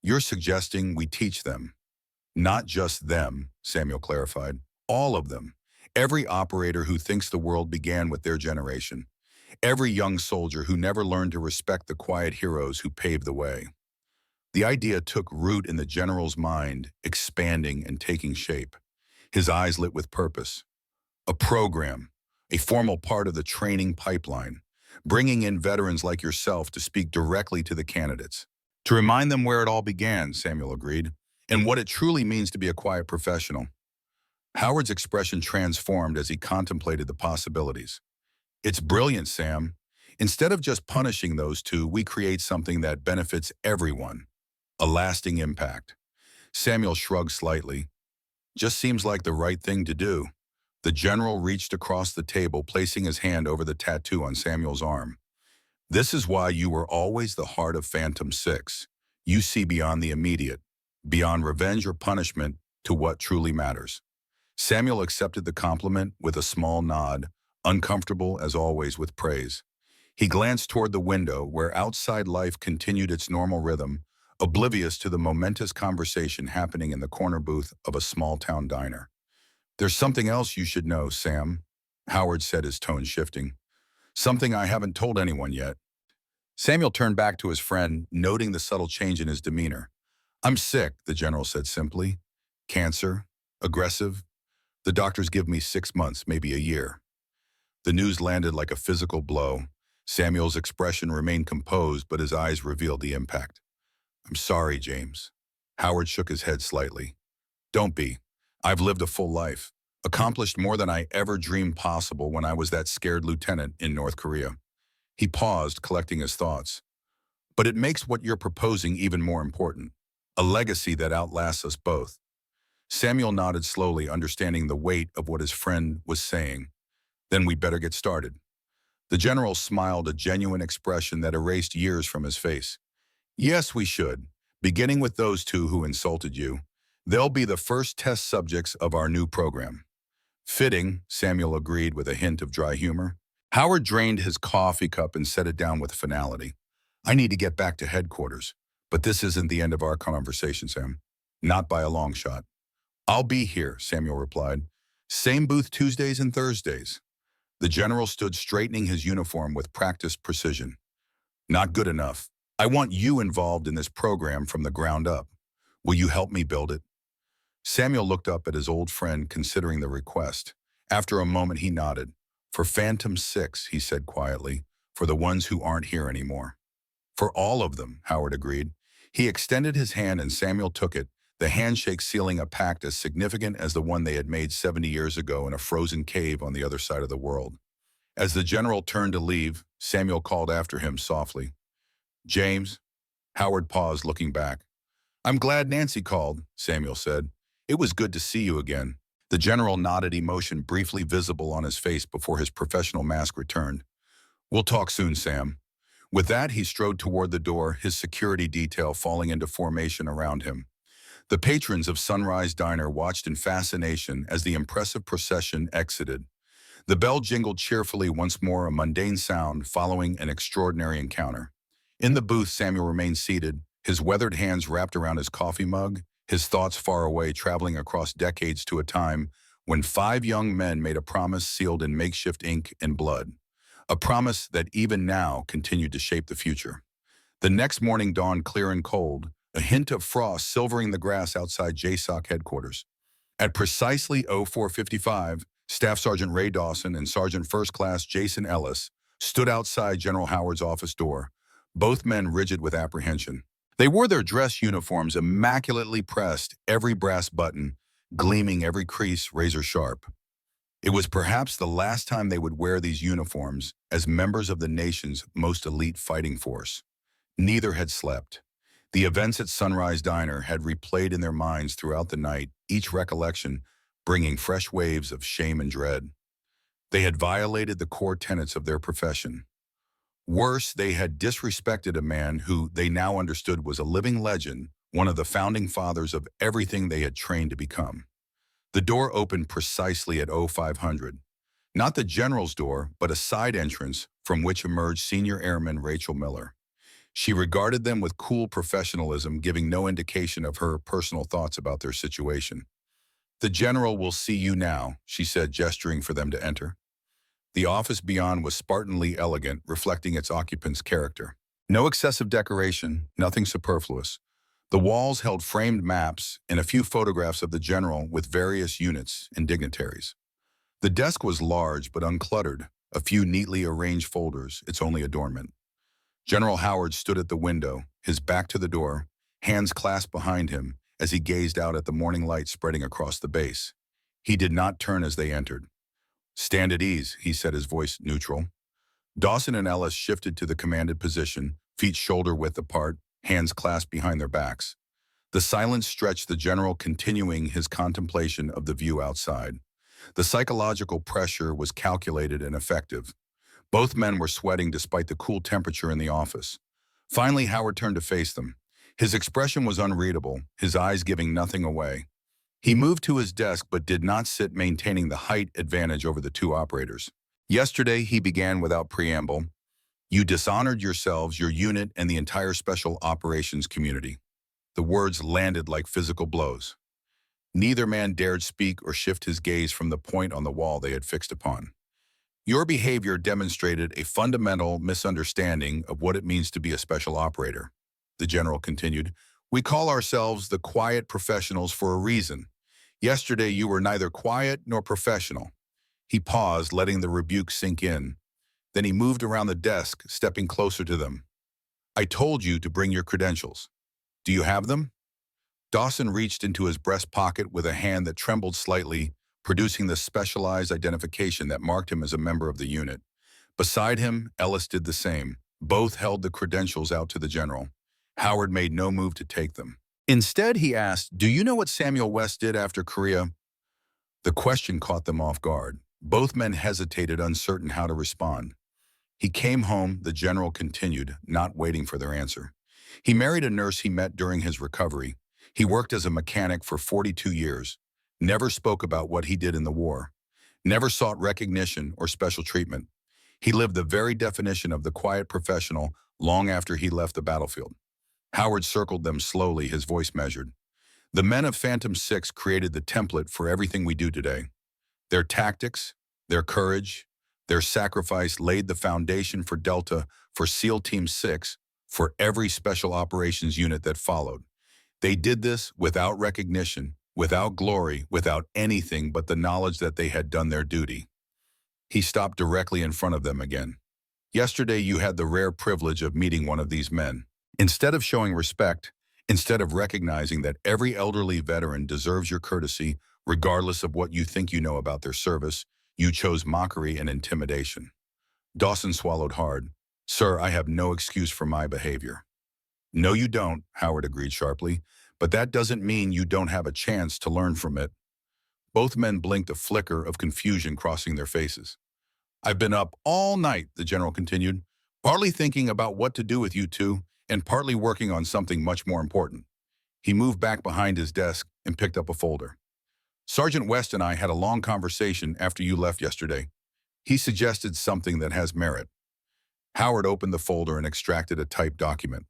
You're suggesting we teach them. Not just them, Samuel clarified. All of them. Every operator who thinks the world began with their generation. Every young soldier who never learned to respect the quiet heroes who paved the way. The idea took root in the general's mind, expanding and taking shape. His eyes lit with purpose. A program, a formal part of the training pipeline, bringing in veterans like yourself to speak directly to the candidates. To remind them where it all began, Samuel agreed, and what it truly means to be a quiet professional. Howard's expression transformed as he contemplated the possibilities. It's brilliant, Sam. Instead of just punishing those two, we create something that benefits everyone. A lasting impact. Samuel shrugged slightly. Just seems like the right thing to do. The general reached across the table, placing his hand over the tattoo on Samuel's arm. This is why you were always the heart of Phantom 6. You see beyond the immediate, beyond revenge or punishment, to what truly matters. Samuel accepted the compliment with a small nod, uncomfortable as always with praise. He glanced toward the window where outside life continued its normal rhythm, oblivious to the momentous conversation happening in the corner booth of a small-town diner. There's something else you should know, Sam, Howard said, his tone shifting. Something I haven't told anyone yet. Samuel turned back to his friend, noting the subtle change in his demeanor. I'm sick, the general said simply. Cancer, aggressive. The doctors give me 6 months, maybe a year. The news landed like a physical blow. Samuel's expression remained composed, but his eyes revealed the impact. I'm sorry, James. Howard shook his head slightly. Don't be. I've lived a full life, accomplished more than I ever dreamed possible when I was that scared lieutenant in North Korea. He paused, collecting his thoughts. But it makes what you're proposing even more important. A legacy that outlasts us both. Samuel nodded slowly, understanding the weight of what his friend was saying. Then we better get started. The general smiled, a genuine expression that erased years from his face. Yes, we should, beginning with those two who insulted you. They'll be the first test subjects of our new program. Fitting, Samuel agreed with a hint of dry humor. Howard drained his coffee cup and set it down with finality. I need to get back to headquarters, but this isn't the end of our conversation, Sam. Not by a long shot. I'll be here, Samuel replied. Same booth Tuesdays and Thursdays. The general stood straightening his uniform with practiced precision. Not good enough. I want you involved in this program from the ground up. Will you help me build it? Samuel looked up at his old friend, considering the request. After a moment, he nodded. For Phantom 6, he said quietly, for the ones who aren't here anymore. For all of them, Howard agreed. He extended his hand and Samuel took it, the handshake sealing a pact as significant as the one they had made 70 years ago in a frozen cave on the other side of the world. As the general turned to leave, Samuel called after him softly. James? Howard paused, looking back. I'm glad Nancy called, Samuel said. It was good to see you again. The general nodded, emotion briefly visible on his face before his professional mask returned. We'll talk soon, Sam. With that, he strode toward the door, his security detail falling into formation around him. The patrons of Sunrise Diner watched in fascination as the impressive procession exited. The bell jingled cheerfully once more, a mundane sound following an extraordinary encounter. In the booth, Samuel remained seated, his weathered hands wrapped around his coffee mug, his thoughts far away, traveling across decades to a time when 5 young men made a promise sealed in makeshift ink and blood. A promise that even now continued to shape the future. The next morning dawned clear and cold, a hint of frost silvering the grass outside JSOC headquarters. At precisely 04:55, Staff Sergeant Ray Dawson and Sergeant First Class Jason Ellis stood outside General Howard's office door, both men rigid with apprehension. They wore their dress uniforms immaculately pressed, every brass button, gleaming every crease razor sharp. It was perhaps the last time they would wear these uniforms as members of the nation's most elite fighting force. Neither had slept. The events at Sunrise Diner had replayed in their minds throughout the night, each recollection bringing fresh waves of shame and dread. They had violated the core tenets of their profession. Worse, they had disrespected a man who they now understood was a living legend, one of the founding fathers of everything they had trained to become. The door opened precisely at 0500. Not the general's door, but a side entrance from which emerged Senior Airman Rachel Miller. She regarded them with cool professionalism, giving no indication of her personal thoughts about their situation. The general will see you now, she said, gesturing for them to enter. The office beyond was Spartanly elegant, reflecting its occupant's character. No excessive decoration, nothing superfluous. The walls held framed maps and a few photographs of the general with various units and dignitaries. The desk was large but uncluttered, a few neatly arranged folders, its only adornment. General Howard stood at the window, his back to the door, hands clasped behind him as he gazed out at the morning light spreading across the base. He did not turn as they entered. Stand at ease, he said, his voice neutral. Dawson and Ellis shifted to the commanded position, feet shoulder-width apart, hands clasped behind their backs. The silence stretched, the general continuing his contemplation of the view outside. The psychological pressure was calculated and effective. Both men were sweating despite the cool temperature in the office. Finally, Howard turned to face them. His expression was unreadable, his eyes giving nothing away. He moved to his desk but did not sit, maintaining the height advantage over the two operators. Yesterday, he began without preamble. You dishonored yourselves, your unit, and the entire special operations community. The words landed like physical blows. Neither man dared speak or shift his gaze from the point on the wall they had fixed upon. Your behavior demonstrated a fundamental misunderstanding of what it means to be a special operator, the general continued. We call ourselves the quiet professionals for a reason. Yesterday, you were neither quiet nor professional. He paused, letting the rebuke sink in. Then he moved around the desk, stepping closer to them. I told you to bring your credentials. Do you have them? Dawson reached into his breast pocket with a hand that trembled slightly, producing the specialized identification that marked him as a member of the unit. Beside him, Ellis did the same. Both held the credentials out to the general. Howard made no move to take them. Instead, he asked, do you know what Samuel West did after Korea? The question caught them off guard. Both men hesitated, uncertain how to respond. He came home, the general continued, not waiting for their answer. He married a nurse he met during his recovery. He worked as a mechanic for 42 years, never spoke about what he did in the war, never sought recognition or special treatment. He lived the very definition of the quiet professional long after he left the battlefield. Howard circled them slowly, his voice measured. The men of Phantom 6 created the template for everything we do today. Their tactics, their courage, their sacrifice laid the foundation for Delta, for SEAL Team 6, for every special operations unit that followed. They did this without recognition, without glory, without anything but the knowledge that they had done their duty. He stopped directly in front of them again. Yesterday you had the rare privilege of meeting one of these men. Instead of showing respect, instead of recognizing that every elderly veteran deserves your courtesy, regardless of what you think you know about their service, you chose mockery and intimidation. Dawson swallowed hard. Sir, I have no excuse for my behavior. No, you don't, Howard agreed sharply, but that doesn't mean you don't have a chance to learn from it. Both men blinked, a flicker of confusion crossing their faces. I've been up all night, the general continued, partly thinking about what to do with you two, and partly working on something much more important. He moved back behind his desk and picked up a folder. Sergeant West and I had a long conversation after you left yesterday. He suggested something that has merit. Howard opened the folder and extracted a typed document.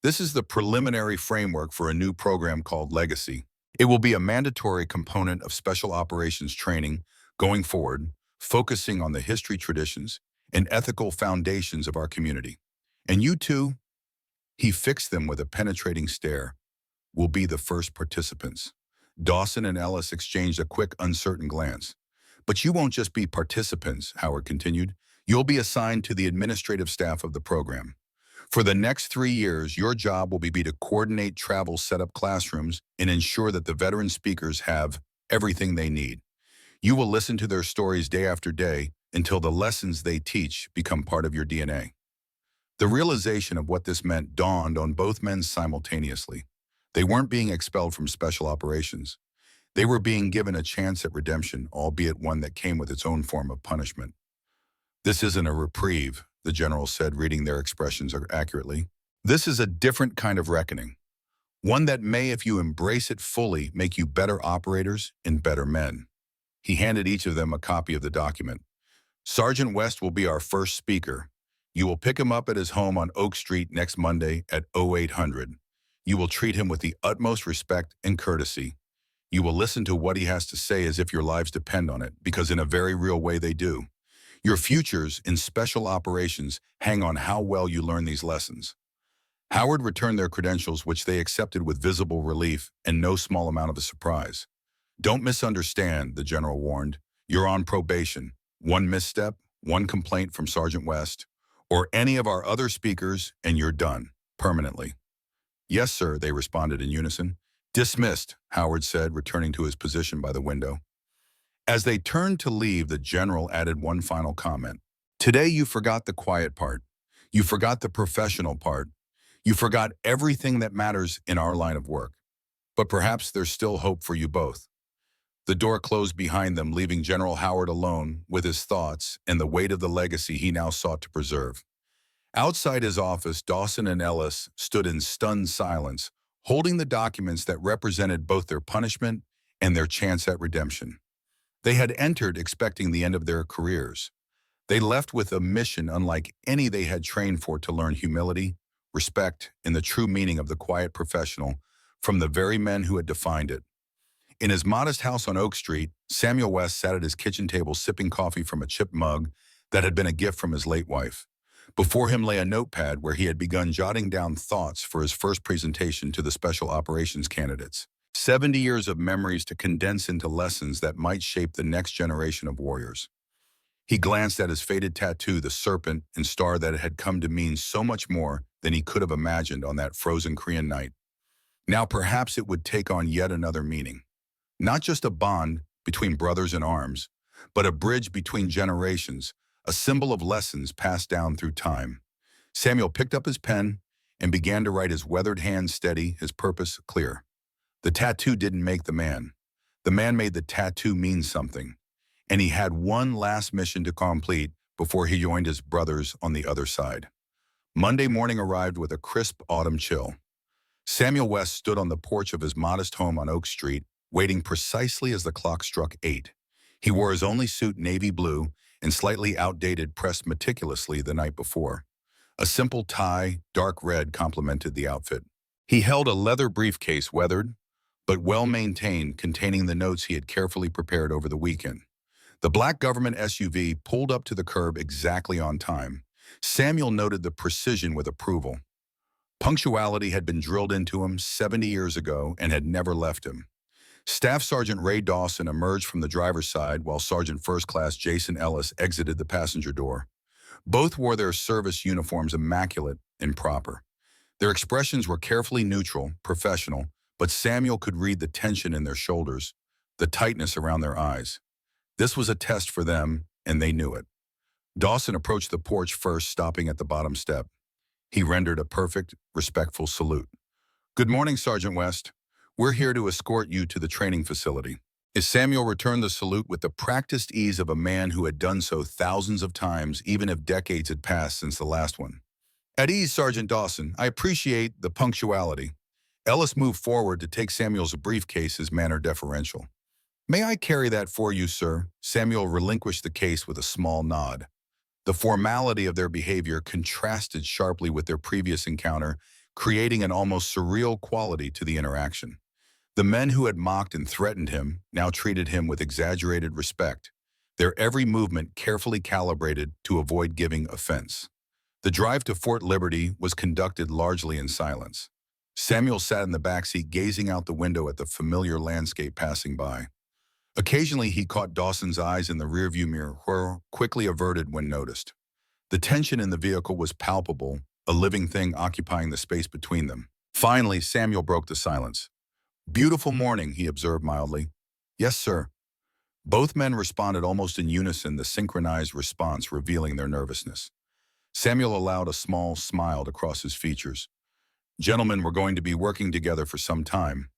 This is the preliminary framework for a new program called Legacy. It will be a mandatory component of special operations training going forward, focusing on the history, traditions, and ethical foundations of our community. And you two, he fixed them with a penetrating stare, will be the first participants. Dawson and Ellis exchanged a quick, uncertain glance. But you won't just be participants, Howard continued. You'll be assigned to the administrative staff of the program. For the next 3 years, your job will be to coordinate travel, set up classrooms, and ensure that the veteran speakers have everything they need. You will listen to their stories day after day until the lessons they teach become part of your DNA. The realization of what this meant dawned on both men simultaneously. They weren't being expelled from special operations. They were being given a chance at redemption, albeit one that came with its own form of punishment. This isn't a reprieve, the general said, reading their expressions accurately. This is a different kind of reckoning. One that may, if you embrace it fully, make you better operators and better men. He handed each of them a copy of the document. Sergeant West will be our first speaker. You will pick him up at his home on Oak Street next Monday at 0800. You will treat him with the utmost respect and courtesy. You will listen to what he has to say as if your lives depend on it, because in a very real way they do. Your futures in special operations hang on how well you learn these lessons. Howard returned their credentials, which they accepted with visible relief and no small amount of surprise. Don't misunderstand, the general warned. You're on probation. One misstep, one complaint from Sergeant West, or any of our other speakers, and you're done, permanently. Yes, sir, they responded in unison. Dismissed, Howard said, returning to his position by the window. As they turned to leave, the general added one final comment. Today you forgot the quiet part. You forgot the professional part. You forgot everything that matters in our line of work. But perhaps there's still hope for you both. The door closed behind them, leaving General Howard alone with his thoughts and the weight of the legacy he now sought to preserve. Outside his office, Dawson and Ellis stood in stunned silence, holding the documents that represented both their punishment and their chance at redemption. They had entered expecting the end of their careers. They left with a mission unlike any they had trained for, to learn humility, respect, and the true meaning of the quiet professional from the very men who had defined it. In his modest house on Oak Street, Samuel West sat at his kitchen table sipping coffee from a chipped mug that had been a gift from his late wife. Before him lay a notepad where he had begun jotting down thoughts for his first presentation to the special operations candidates. 70 years of memories to condense into lessons that might shape the next generation of warriors. He glanced at his faded tattoo, the serpent and star that had come to mean so much more than he could have imagined on that frozen Korean night. Now perhaps it would take on yet another meaning. Not just a bond between brothers in arms, but a bridge between generations, a symbol of lessons passed down through time. Samuel picked up his pen and began to write, his weathered hand steady, his purpose clear. The tattoo didn't make the man. The man made the tattoo mean something. And he had one last mission to complete before he joined his brothers on the other side. Monday morning arrived with a crisp autumn chill. Samuel West stood on the porch of his modest home on Oak Street, waiting precisely as the clock struck 8. He wore his only suit navy blue and slightly outdated pressed meticulously the night before. A simple tie, dark red, complemented the outfit. He held a leather briefcase, weathered, but well-maintained, containing the notes he had carefully prepared over the weekend. The black government SUV pulled up to the curb exactly on time. Samuel noted the precision with approval. Punctuality had been drilled into him 70 years ago and had never left him. Staff Sergeant Ray Dawson emerged from the driver's side while Sergeant First Class Jason Ellis exited the passenger door. Both wore their service uniforms immaculate and proper. Their expressions were carefully neutral, professional, but Samuel could read the tension in their shoulders, the tightness around their eyes. This was a test for them, and they knew it. Dawson approached the porch first, stopping at the bottom step. He rendered a perfect, respectful salute. "Good morning, Sergeant West. We're here to escort you to the training facility." As Samuel returned the salute with the practiced ease of a man who had done so thousands of times, even if decades had passed since the last one. "At ease, Sergeant Dawson. I appreciate the punctuality." Ellis moved forward to take Samuel's briefcase, his manner deferential. "May I carry that for you, sir?" Samuel relinquished the case with a small nod. The formality of their behavior contrasted sharply with their previous encounter, creating an almost surreal quality to the interaction. The men who had mocked and threatened him now treated him with exaggerated respect, their every movement carefully calibrated to avoid giving offense. The drive to Fort Liberty was conducted largely in silence. Samuel sat in the backseat, gazing out the window at the familiar landscape passing by. Occasionally, he caught Dawson's eyes in the rearview mirror, quickly averted when noticed. The tension in the vehicle was palpable, a living thing occupying the space between them. Finally, Samuel broke the silence. "Beautiful morning," he observed mildly. "Yes, sir." Both men responded almost in unison, the synchronized response revealing their nervousness. Samuel allowed a small smile to cross his features. "Gentlemen, we're going to be working together for some time.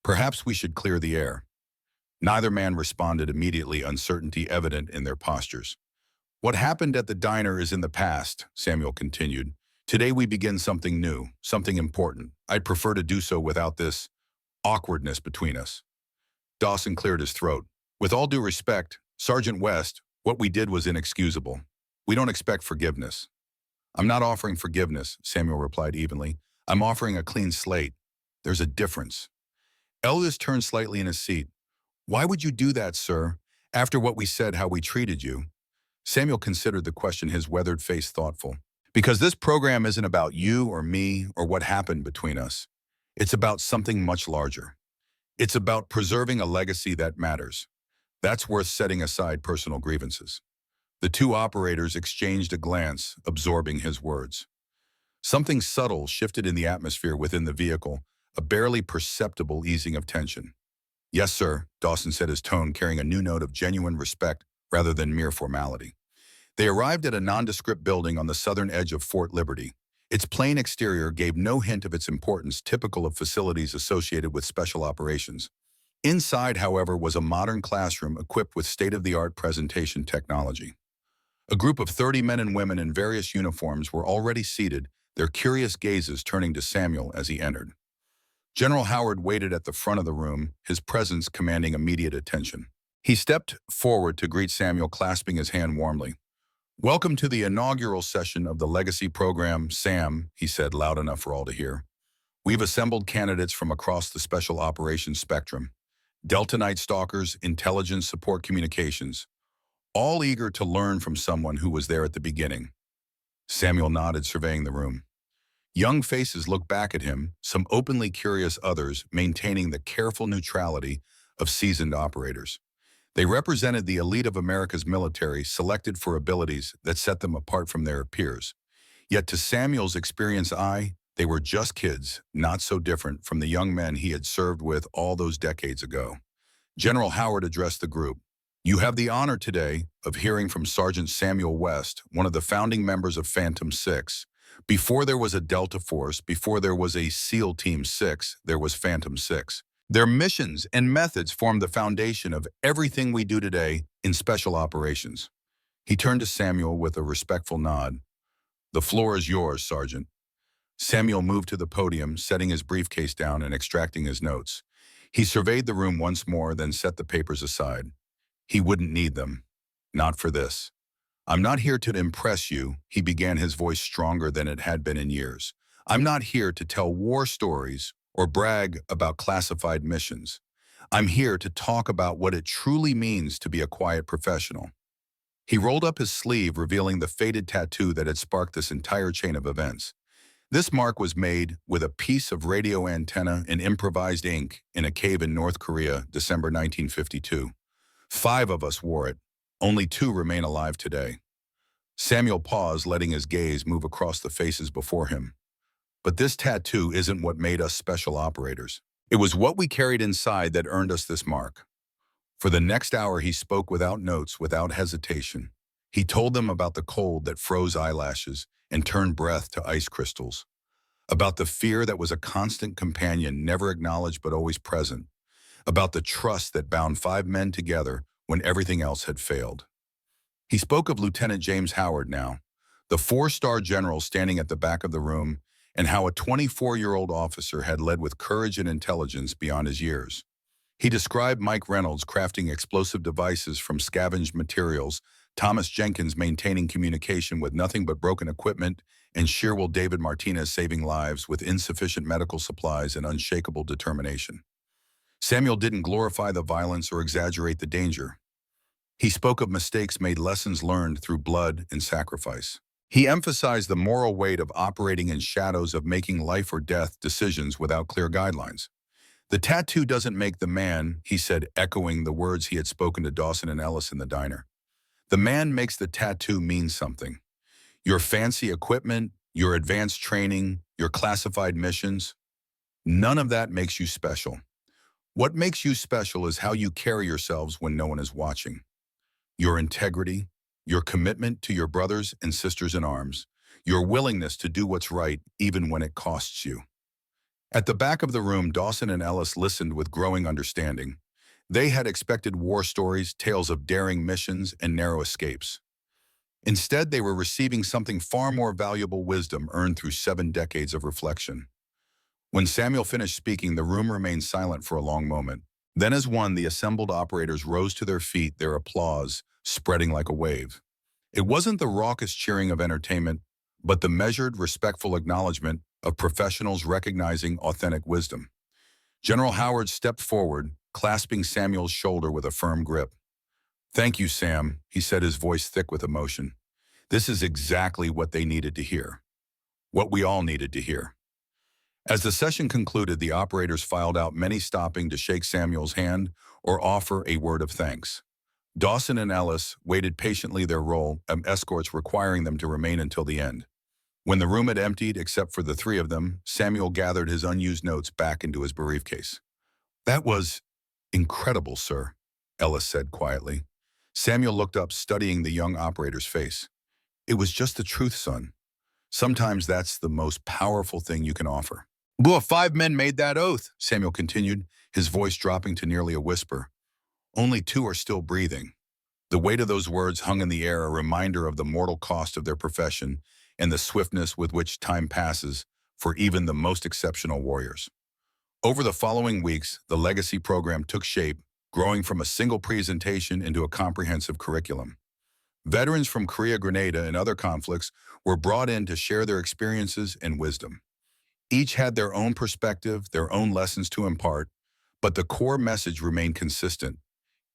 Perhaps we should clear the air." Neither man responded immediately, uncertainty evident in their postures. "What happened at the diner is in the past," Samuel continued. "Today we begin something new, something important. I'd prefer to do so without this awkwardness between us." Dawson cleared his throat. "With all due respect, Sergeant West, what we did was inexcusable. We don't expect forgiveness." "I'm not offering forgiveness," Samuel replied evenly. "I'm offering a clean slate. There's a difference." Ellis turned slightly in his seat. "Why would you do that, sir? After what we said, how we treated you?" Samuel considered the question, his weathered face thoughtful. "Because this program isn't about you or me or what happened between us. It's about something much larger. It's about preserving a legacy that matters. That's worth setting aside personal grievances." The two operators exchanged a glance, absorbing his words. Something subtle shifted in the atmosphere within the vehicle, a barely perceptible easing of tension. "Yes, sir," Dawson said, his tone carrying a new note of genuine respect rather than mere formality. They arrived at a nondescript building on the southern edge of Fort Liberty. Its plain exterior gave no hint of its importance, typical of facilities associated with special operations. Inside, however, was a modern classroom equipped with state-of-the-art presentation technology. A group of 30 men and women in various uniforms were already seated, their curious gazes turning to Samuel as he entered. General Howard waited at the front of the room, his presence commanding immediate attention. He stepped forward to greet Samuel, clasping his hand warmly. "Welcome to the inaugural session of the Legacy Program, Sam," he said, loud enough for all to hear. "We've assembled candidates from across the special operations spectrum. Delta Night Stalkers, intelligence, support, communications. All eager to learn from someone who was there at the beginning." Samuel nodded, surveying the room. Young faces looked back at him, some openly curious, others maintaining the careful neutrality of seasoned operators. They represented the elite of America's military, selected for abilities that set them apart from their peers. Yet to Samuel's experienced eye, they were just kids, not so different from the young men he had served with all those decades ago. General Howard addressed the group. "You have the honor today of hearing from Sergeant Samuel West, one of the founding members of Phantom 6. Before there was a Delta Force, before there was a SEAL Team 6, there was Phantom 6. Their missions and methods form the foundation of everything we do today in special operations." He turned to Samuel with a respectful nod. "The floor is yours, Sergeant." Samuel moved to the podium, setting his briefcase down and extracting his notes. He surveyed the room once more, then set the papers aside. He wouldn't need them. Not for this. I'm not here to impress you, he began, his voice stronger than it had been in years. I'm not here to tell war stories or brag about classified missions. I'm here to talk about what it truly means to be a quiet professional. He rolled up his sleeve, revealing the faded tattoo that had sparked this entire chain of events. This mark was made with a piece of radio antenna and improvised ink in a cave in North Korea, December 1952. 5 of us wore it. Only 2 remain alive today. Samuel paused, letting his gaze move across the faces before him. But this tattoo isn't what made us special operators. It was what we carried inside that earned us this mark. For the next hour, he spoke without notes, without hesitation. He told them about the cold that froze eyelashes and turned breath to ice crystals, about the fear that was a constant companion, never acknowledged but always present, about the trust that bound 5 men together when everything else had failed. He spoke of Lieutenant James Howard now, the 4-star general standing at the back of the room, and how a 24-year-old officer had led with courage and intelligence beyond his years. He described Mike Reynolds crafting explosive devices from scavenged materials, Thomas Jenkins maintaining communication with nothing but broken equipment, and Shearwell David Martinez saving lives with insufficient medical supplies and unshakable determination. Samuel didn't glorify the violence or exaggerate the danger. He spoke of mistakes made, lessons learned through blood and sacrifice. He emphasized the moral weight of operating in shadows, of making life or death decisions without clear guidelines. The tattoo doesn't make the man, he said, echoing the words he had spoken to Dawson and Ellis in the diner. The man makes the tattoo mean something. Your fancy equipment, your advanced training, your classified missions, none of that makes you special. What makes you special is how you carry yourselves when no one is watching. Your integrity, your commitment to your brothers and sisters in arms, your willingness to do what's right even when it costs you. At the back of the room, Dawson and Ellis listened with growing understanding. They had expected war stories, tales of daring missions, and narrow escapes. Instead, they were receiving something far more valuable: wisdom earned through 7 decades of reflection. When Samuel finished speaking, the room remained silent for a long moment. Then as one, the assembled operators rose to their feet, their applause spreading like a wave. It wasn't the raucous cheering of entertainment, but the measured, respectful acknowledgement of professionals recognizing authentic wisdom. General Howard stepped forward, clasping Samuel's shoulder with a firm grip. "Thank you, Sam," he said, his voice thick with emotion. "This is exactly what they needed to hear. What we all needed to hear." As the session concluded, the operators filed out, many stopping to shake Samuel's hand or offer a word of thanks. Dawson and Ellis waited patiently, their role as escorts requiring them to remain until the end. When the room had emptied, except for the 3 of them, Samuel gathered his unused notes back into his briefcase. "That was incredible, sir," Ellis said quietly. Samuel looked up, studying the young operator's face. "It was just the truth, son. Sometimes that's the most powerful thing you can offer." "Well, 5 men made that oath," Samuel continued, his voice dropping to nearly a whisper. "Only 2 are still breathing." The weight of those words hung in the air, a reminder of the mortal cost of their profession and the swiftness with which time passes for even the most exceptional warriors. Over the following weeks, the legacy program took shape, growing from a single presentation into a comprehensive curriculum. Veterans from Korea, Grenada, and other conflicts were brought in to share their experiences and wisdom. Each had their own perspective, their own lessons to impart, but the core message remained consistent.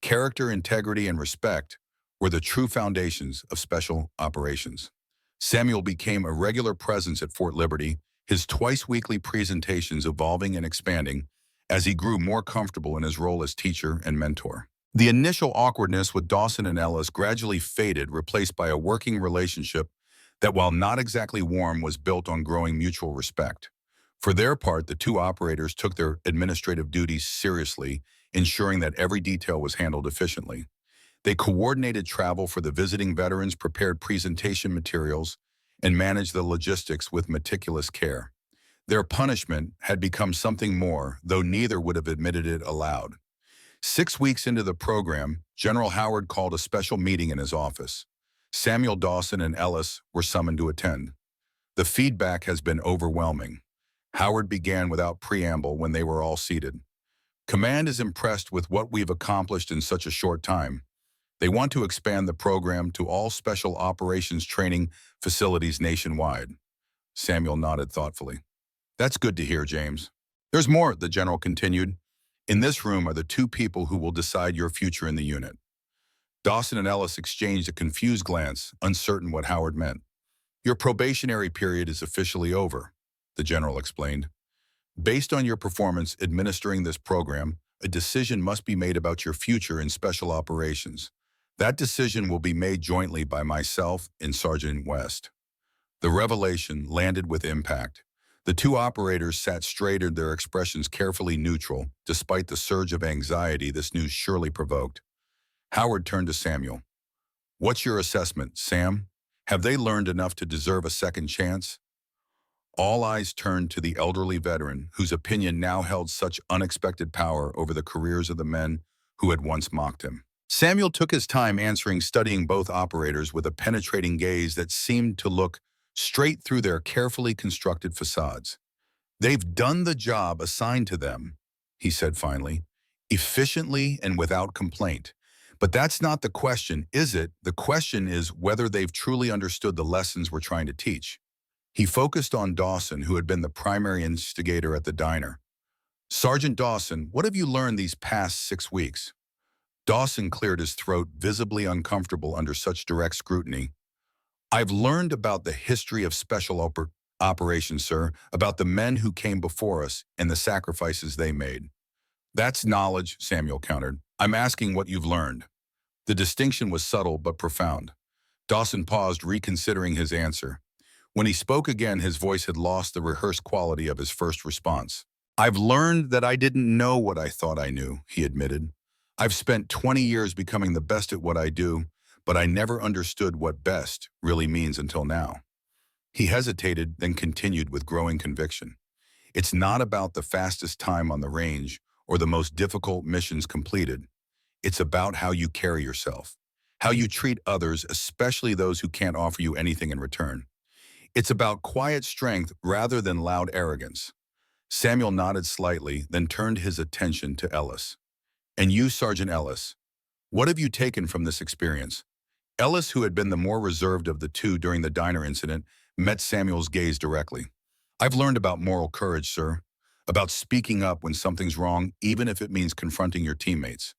Character, integrity, and respect were the true foundations of special operations. Samuel became a regular presence at Fort Liberty, his twice-weekly presentations evolving and expanding as he grew more comfortable in his role as teacher and mentor. The initial awkwardness with Dawson and Ellis gradually faded, replaced by a working relationship that, while not exactly warm, was built on growing mutual respect. For their part, the 2 operators took their administrative duties seriously, ensuring that every detail was handled efficiently. They coordinated travel for the visiting veterans, prepared presentation materials, and managed the logistics with meticulous care. Their punishment had become something more, though neither would have admitted it aloud. 6 weeks into the program, General Howard called a special meeting in his office. Samuel, Dawson, and Ellis were summoned to attend. The feedback has been overwhelming. Howard began without preamble when they were all seated. Command is impressed with what we've accomplished in such a short time. They want to expand the program to all special operations training facilities nationwide. Samuel nodded thoughtfully. That's good to hear, James. There's more, the general continued. In this room are the two people who will decide your future in the unit. Dawson and Ellis exchanged a confused glance, uncertain what Howard meant. Your probationary period is officially over, the general explained. Based on your performance administering this program, a decision must be made about your future in special operations. That decision will be made jointly by myself and Sergeant West. The revelation landed with impact. The two operators sat straighter, their expressions carefully neutral, despite the surge of anxiety this news surely provoked. Howard turned to Samuel. What's your assessment, Sam? Have they learned enough to deserve a second chance? All eyes turned to the elderly veteran, whose opinion now held such unexpected power over the careers of the men who had once mocked him. Samuel took his time answering, studying both operators with a penetrating gaze that seemed to look straight through their carefully constructed facades. They've done the job assigned to them, he said finally, efficiently and without complaint. But that's not the question, is it? The question is whether they've truly understood the lessons we're trying to teach. He focused on Dawson, who had been the primary instigator at the diner. Sergeant Dawson, what have you learned these past 6 weeks? Dawson cleared his throat, visibly uncomfortable under such direct scrutiny. I've learned about the history of special operations, sir, about the men who came before us and the sacrifices they made. That's knowledge, Samuel countered. I'm asking what you've learned. The distinction was subtle but profound. Dawson paused, reconsidering his answer. When he spoke again, his voice had lost the rehearsed quality of his first response. I've learned that I didn't know what I thought I knew, he admitted. I've spent 20 years becoming the best at what I do, but I never understood what best really means until now. He hesitated, then continued with growing conviction. It's not about the fastest time on the range or the most difficult missions completed. It's about how you carry yourself, how you treat others, especially those who can't offer you anything in return. It's about quiet strength rather than loud arrogance. Samuel nodded slightly, then turned his attention to Ellis. And you, Sergeant Ellis, what have you taken from this experience? Ellis, who had been the more reserved of the two during the diner incident, met Samuel's gaze directly. I've learned about moral courage, sir. About speaking up when something's wrong, even if it means confronting your teammates.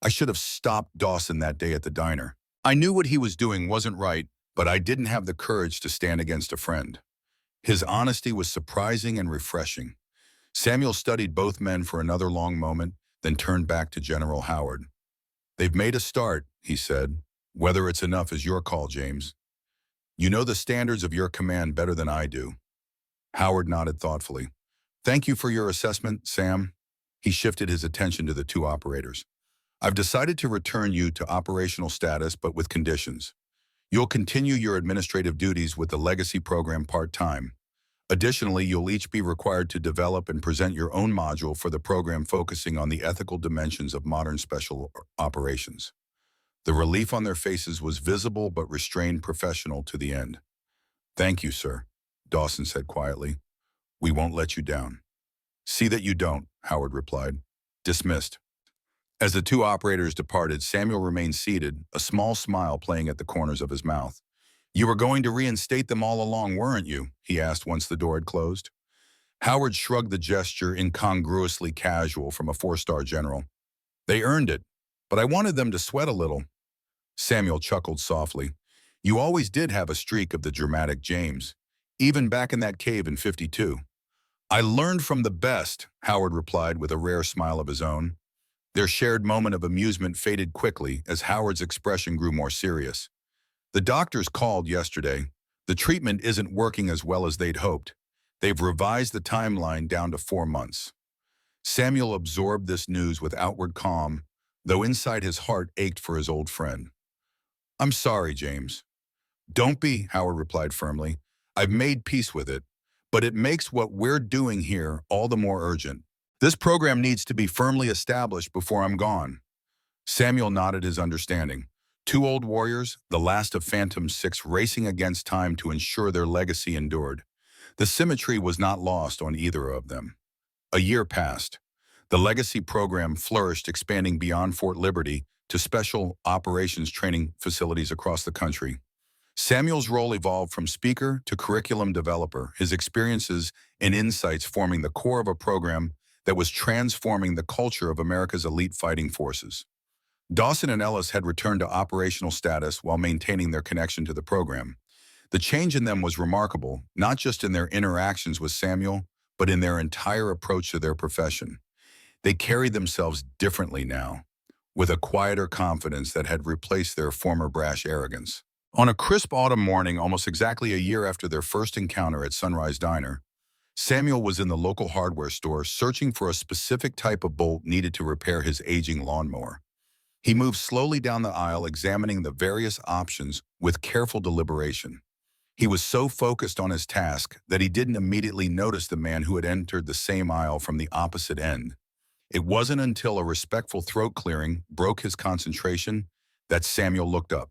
I should have stopped Dawson that day at the diner. I knew what he was doing wasn't right, but I didn't have the courage to stand against a friend. His honesty was surprising and refreshing. Samuel studied both men for another long moment, then turned back to General Howard. They've made a start, he said. Whether it's enough is your call, James. You know the standards of your command better than I do. Howard nodded thoughtfully. Thank you for your assessment, Sam. He shifted his attention to the two operators. I've decided to return you to operational status, but with conditions. You'll continue your administrative duties with the Legacy program part-time. Additionally, you'll each be required to develop and present your own module for the program focusing on the ethical dimensions of modern special operations. The relief on their faces was visible but restrained, professional to the end. Thank you, sir, Dawson said quietly. We won't let you down. See that you don't, Howard replied. Dismissed. As the two operators departed, Samuel remained seated, a small smile playing at the corners of his mouth. You were going to reinstate them all along, weren't you? He asked once the door had closed. Howard shrugged, the gesture incongruously casual from a four-star general. They earned it, but I wanted them to sweat a little. Samuel chuckled softly. You always did have a streak of the dramatic, James, even back in that cave in '52. I learned from the best, Howard replied with a rare smile of his own. Their shared moment of amusement faded quickly as Howard's expression grew more serious. The doctors called yesterday. The treatment isn't working as well as they'd hoped. They've revised the timeline down to 4 months. Samuel absorbed this news with outward calm, though inside his heart ached for his old friend. I'm sorry, James. Don't be, Howard replied firmly. I've made peace with it, but it makes what we're doing here all the more urgent. This program needs to be firmly established before I'm gone. Samuel nodded his understanding. Two old warriors, the last of Phantom 6, racing against time to ensure their legacy endured. The symmetry was not lost on either of them. A year passed. The legacy program flourished, expanding beyond Fort Liberty to special operations training facilities across the country. Samuel's role evolved from speaker to curriculum developer, his experiences and insights forming the core of a program that was transforming the culture of America's elite fighting forces. Dawson and Ellis had returned to operational status while maintaining their connection to the program. The change in them was remarkable, not just in their interactions with Samuel, but in their entire approach to their profession. They carried themselves differently now, with a quieter confidence that had replaced their former brash arrogance. On a crisp autumn morning, almost exactly a year after their first encounter at Sunrise Diner, Samuel was in the local hardware store searching for a specific type of bolt needed to repair his aging lawnmower. He moved slowly down the aisle, examining the various options with careful deliberation. He was so focused on his task that he didn't immediately notice the man who had entered the same aisle from the opposite end. It wasn't until a respectful throat clearing broke his concentration that Samuel looked up.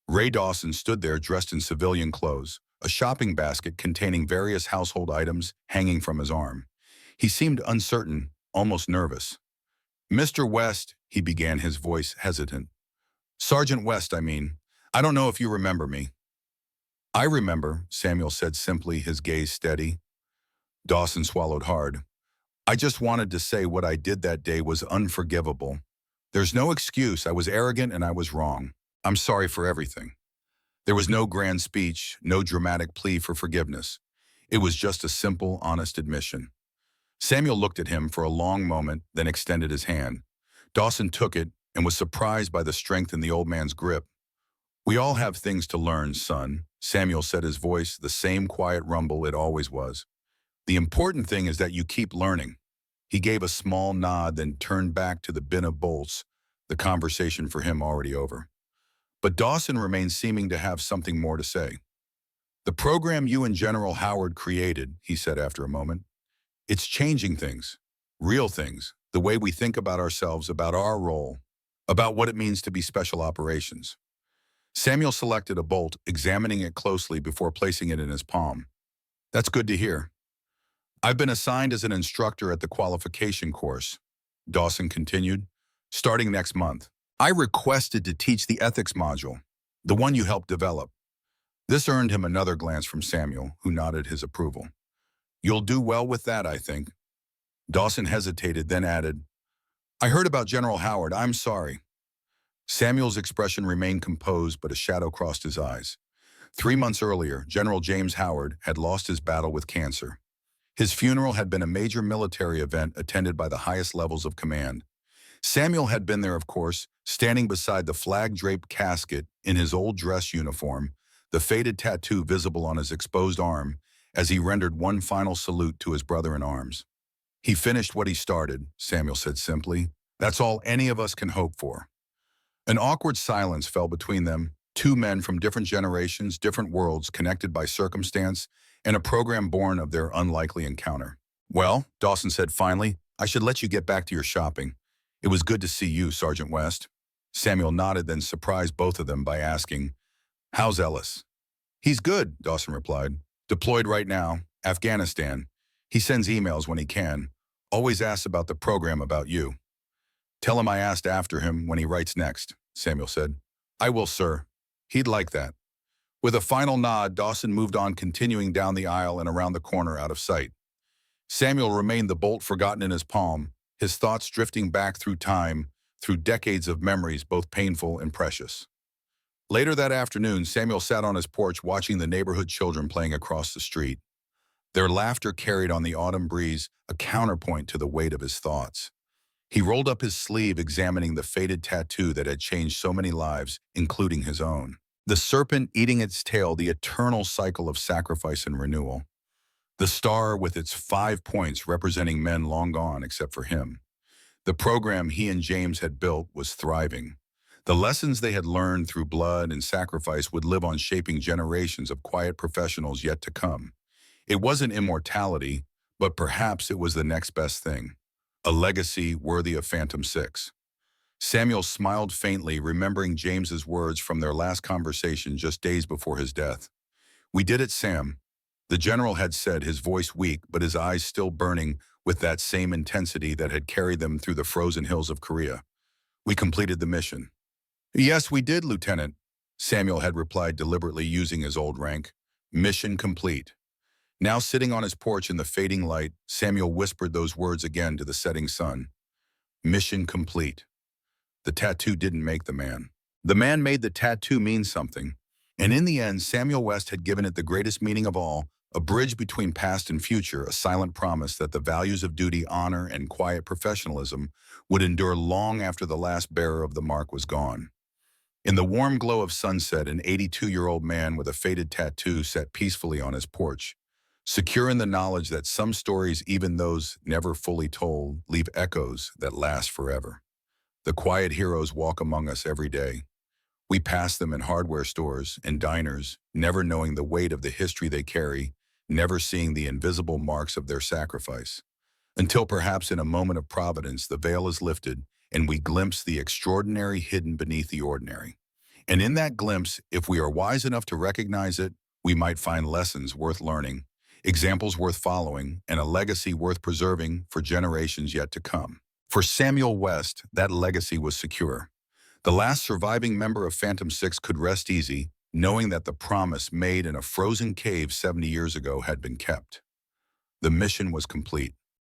Ray Dawson stood there dressed in civilian clothes, a shopping basket containing various household items hanging from his arm. He seemed uncertain, almost nervous. "Mr. West," he began, his voice hesitant. "Sergeant West, I mean. I don't know if you remember me." "I remember," Samuel said simply, his gaze steady. Dawson swallowed hard. "I just wanted to say what I did that day was unforgivable. There's no excuse. I was arrogant and I was wrong. I'm sorry for everything." There was no grand speech, no dramatic plea for forgiveness. It was just a simple, honest admission. Samuel looked at him for a long moment, then extended his hand. Dawson took it and was surprised by the strength in the old man's grip. "We all have things to learn, son," Samuel said, his voice the same quiet rumble it always was. "The important thing is that you keep learning." He gave a small nod, then turned back to the bin of bolts, the conversation for him already over. But Dawson remained, seeming to have something more to say. "The program you and General Howard created," he said after a moment, "it's changing things, real things, the way we think about ourselves, about our role, about what it means to be special operations." Samuel selected a bolt, examining it closely before placing it in his palm. "That's good to hear. I've been assigned as an instructor at the qualification course," Dawson continued, "starting next month. I requested to teach the ethics module, the one you helped develop." This earned him another glance from Samuel, who nodded his approval. "You'll do well with that, I think." Dawson hesitated, then added, "I heard about General Howard. I'm sorry." Samuel's expression remained composed, but a shadow crossed his eyes. 3 months earlier, General James Howard had lost his battle with cancer. His funeral had been a major military event attended by the highest levels of command. Samuel had been there, of course, standing beside the flag-draped casket in his old dress uniform, the faded tattoo visible on his exposed arm as he rendered one final salute to his brother in arms. "He finished what he started," Samuel said simply. "That's all any of us can hope for." An awkward silence fell between them, two men from different generations, different worlds, connected by circumstance and a program born of their unlikely encounter. "Well," Dawson said finally, "I should let you get back to your shopping. It was good to see you, Sergeant West." Samuel nodded, then surprised both of them by asking, "How's Ellis?" "He's good," Dawson replied. "Deployed right now, Afghanistan. He sends emails when he can. Always asks about the program, about you." "Tell him I asked after him when he writes next," Samuel said. "I will, sir. He'd like that." With a final nod, Dawson moved on, continuing down the aisle and around the corner out of sight. Samuel remained, the bolt forgotten in his palm, his thoughts drifting back through time, through decades of memories both painful and precious. Later that afternoon, Samuel sat on his porch watching the neighborhood children playing across the street. Their laughter carried on the autumn breeze, a counterpoint to the weight of his thoughts. He rolled up his sleeve, examining the faded tattoo that had changed so many lives, including his own. The serpent eating its tail, the eternal cycle of sacrifice and renewal. The star with its 5 points representing men long gone except for him. The program he and James had built was thriving. The lessons they had learned through blood and sacrifice would live on, shaping generations of quiet professionals yet to come. It wasn't immortality, but perhaps it was the next best thing. A legacy worthy of Phantom 6. Samuel smiled faintly, remembering James's words from their last conversation just days before his death. "We did it, Sam. The general had said, his voice weak, but his eyes still burning with that same intensity that had carried them through the frozen hills of Korea. We completed the mission. Yes, we did, Lieutenant, Samuel had replied, deliberately using his old rank. Mission complete. Now sitting on his porch in the fading light, Samuel whispered those words again to the setting sun. Mission complete. The tattoo didn't make the man. The man made the tattoo mean something. And in the end, Samuel West had given it the greatest meaning of all, a bridge between past and future, a silent promise that the values of duty, honor, and quiet professionalism would endure long after the last bearer of the mark was gone. In the warm glow of sunset, an 82-year-old man with a faded tattoo sat peacefully on his porch, secure in the knowledge that some stories, even those never fully told, leave echoes that last forever. The quiet heroes walk among us every day. We pass them in hardware stores and diners, never knowing the weight of the history they carry, never seeing the invisible marks of their sacrifice. Until perhaps in a moment of providence, the veil is lifted and we glimpse the extraordinary hidden beneath the ordinary. And in that glimpse, if we are wise enough to recognize it, we might find lessons worth learning, examples worth following, and a legacy worth preserving for generations yet to come. For Samuel West, that legacy was secure. The last surviving member of Phantom 6 could rest easy, knowing that the promise made in a frozen cave 70 years ago had been kept. The mission was complete.